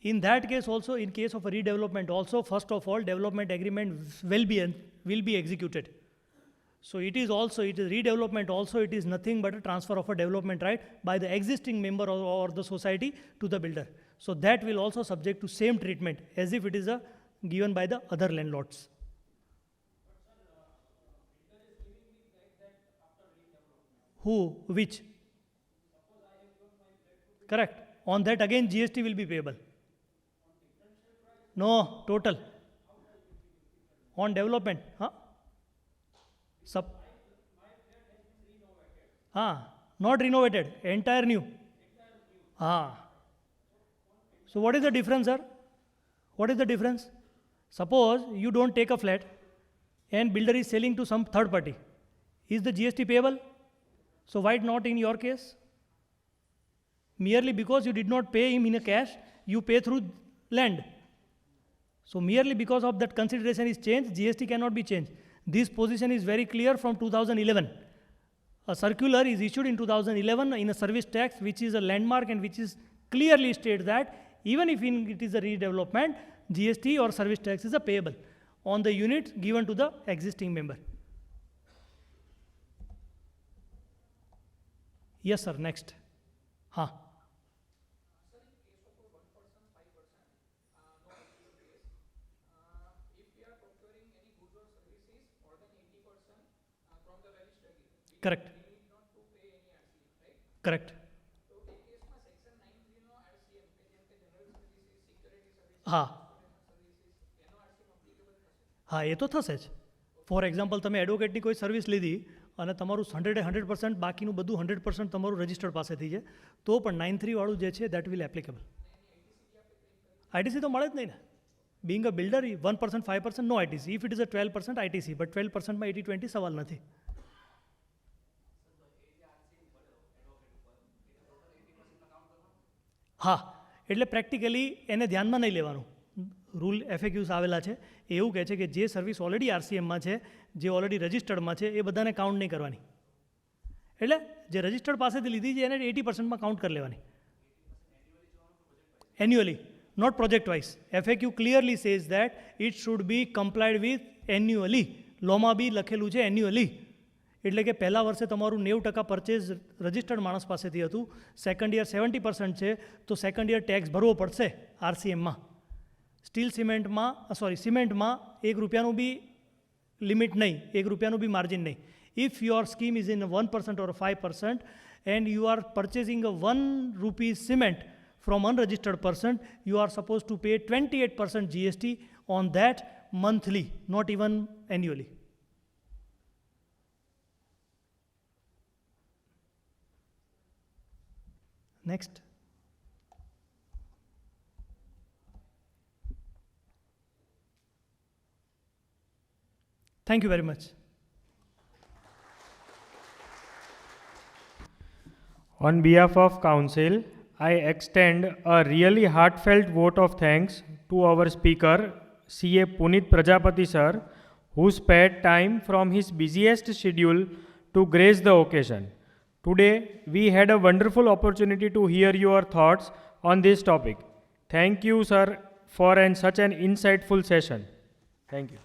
In that case also, in case of a redevelopment also, first of all, development agreement will be executed. So it is redevelopment also, it is nothing but a transfer of a development right by the existing member or the society to the builder. So that will also subject to same treatment as if it is given by the other landlords. Who? Which? Correct. On that again GST will be payable. No, total. On development. Huh? Not renovated. Entire new. So what is the difference, sir? What is the difference? Suppose you don't take a flat and builder is selling to some third party. Is the GST payable? So why not in your case? Merely because you did not pay him in a cash, you pay through land. So merely because of that consideration is changed, GST cannot be changed. This position is very clear from 2011. A circular is issued in 2011 in a service tax, which is a landmark and which is clearly states that even if it is a redevelopment, GST or service tax is a payable on the unit given to the existing member. Yes, sir. Next. Correct. Correct. હા એ તો થશે જ. For example તમે એડવોકેટની કોઈ service લીધી અને તમારું 100% બાકીનું બધું 100% તમારું રજિસ્ટર્ડ પાસેથી છે તો પણ 93 વાળું જે છે દેટ વિલ એપ્લિકેબલ. આઈટીસી તો મળે જ નહીં ને. બિંગ અ બિલ્ડર 1%, 5% નો ITC. If it is a 12% ITC, but 12%માં 80-20 સવાલ નથી. હા, એટલે પ્રેક્ટિકલી એને ધ્યાનમાં નહીં લેવાનું. રૂલ એફએક્યુઝ આવેલા છે એ એવું કહે છે કે જે સર્વિસ ઓલરેડી આરસીએમમાં છે, જે ઓલરેડી રજિસ્ટર્ડમાં છે, એ બધાને કાઉન્ટ નહીં કરવાની. એટલે જે રજિસ્ટર્ડ પાસેથી લીધી છે એને 80%માં કાઉન્ટ કરી લેવાની. Annually, not project wise. FAQ clearly says that it should be complied with annually. લોમાં બી લખેલું છે annually. એટલે કે પહેલા વર્ષે તમારું 90% પરચેઝ રજિસ્ટર્ડ માણસ પાસેથી હતું, સેકન્ડ યર 70% છે તો સેકન્ડ યર ટેક્સ ભરવો પડશે આરસીએમમાં. સિમેન્ટમાં ₹1 બી લિમિટ નહીં, ₹1 બી માર્જિન નહીં. If your scheme is in 1% or 5% and you are purchasing a ₹1 cement from unregistered person, you are supposed to pay 28% GST on that monthly, not even annually. Next. Thank you very much. On behalf of Council, I extend a really heartfelt vote of thanks to our speaker, CA Puneet Prajapati sir, who spared time from his busiest schedule to grace the occasion. Today, we had a wonderful opportunity to hear your thoughts on this topic. Thank you, sir, for such an insightful session. Thank you.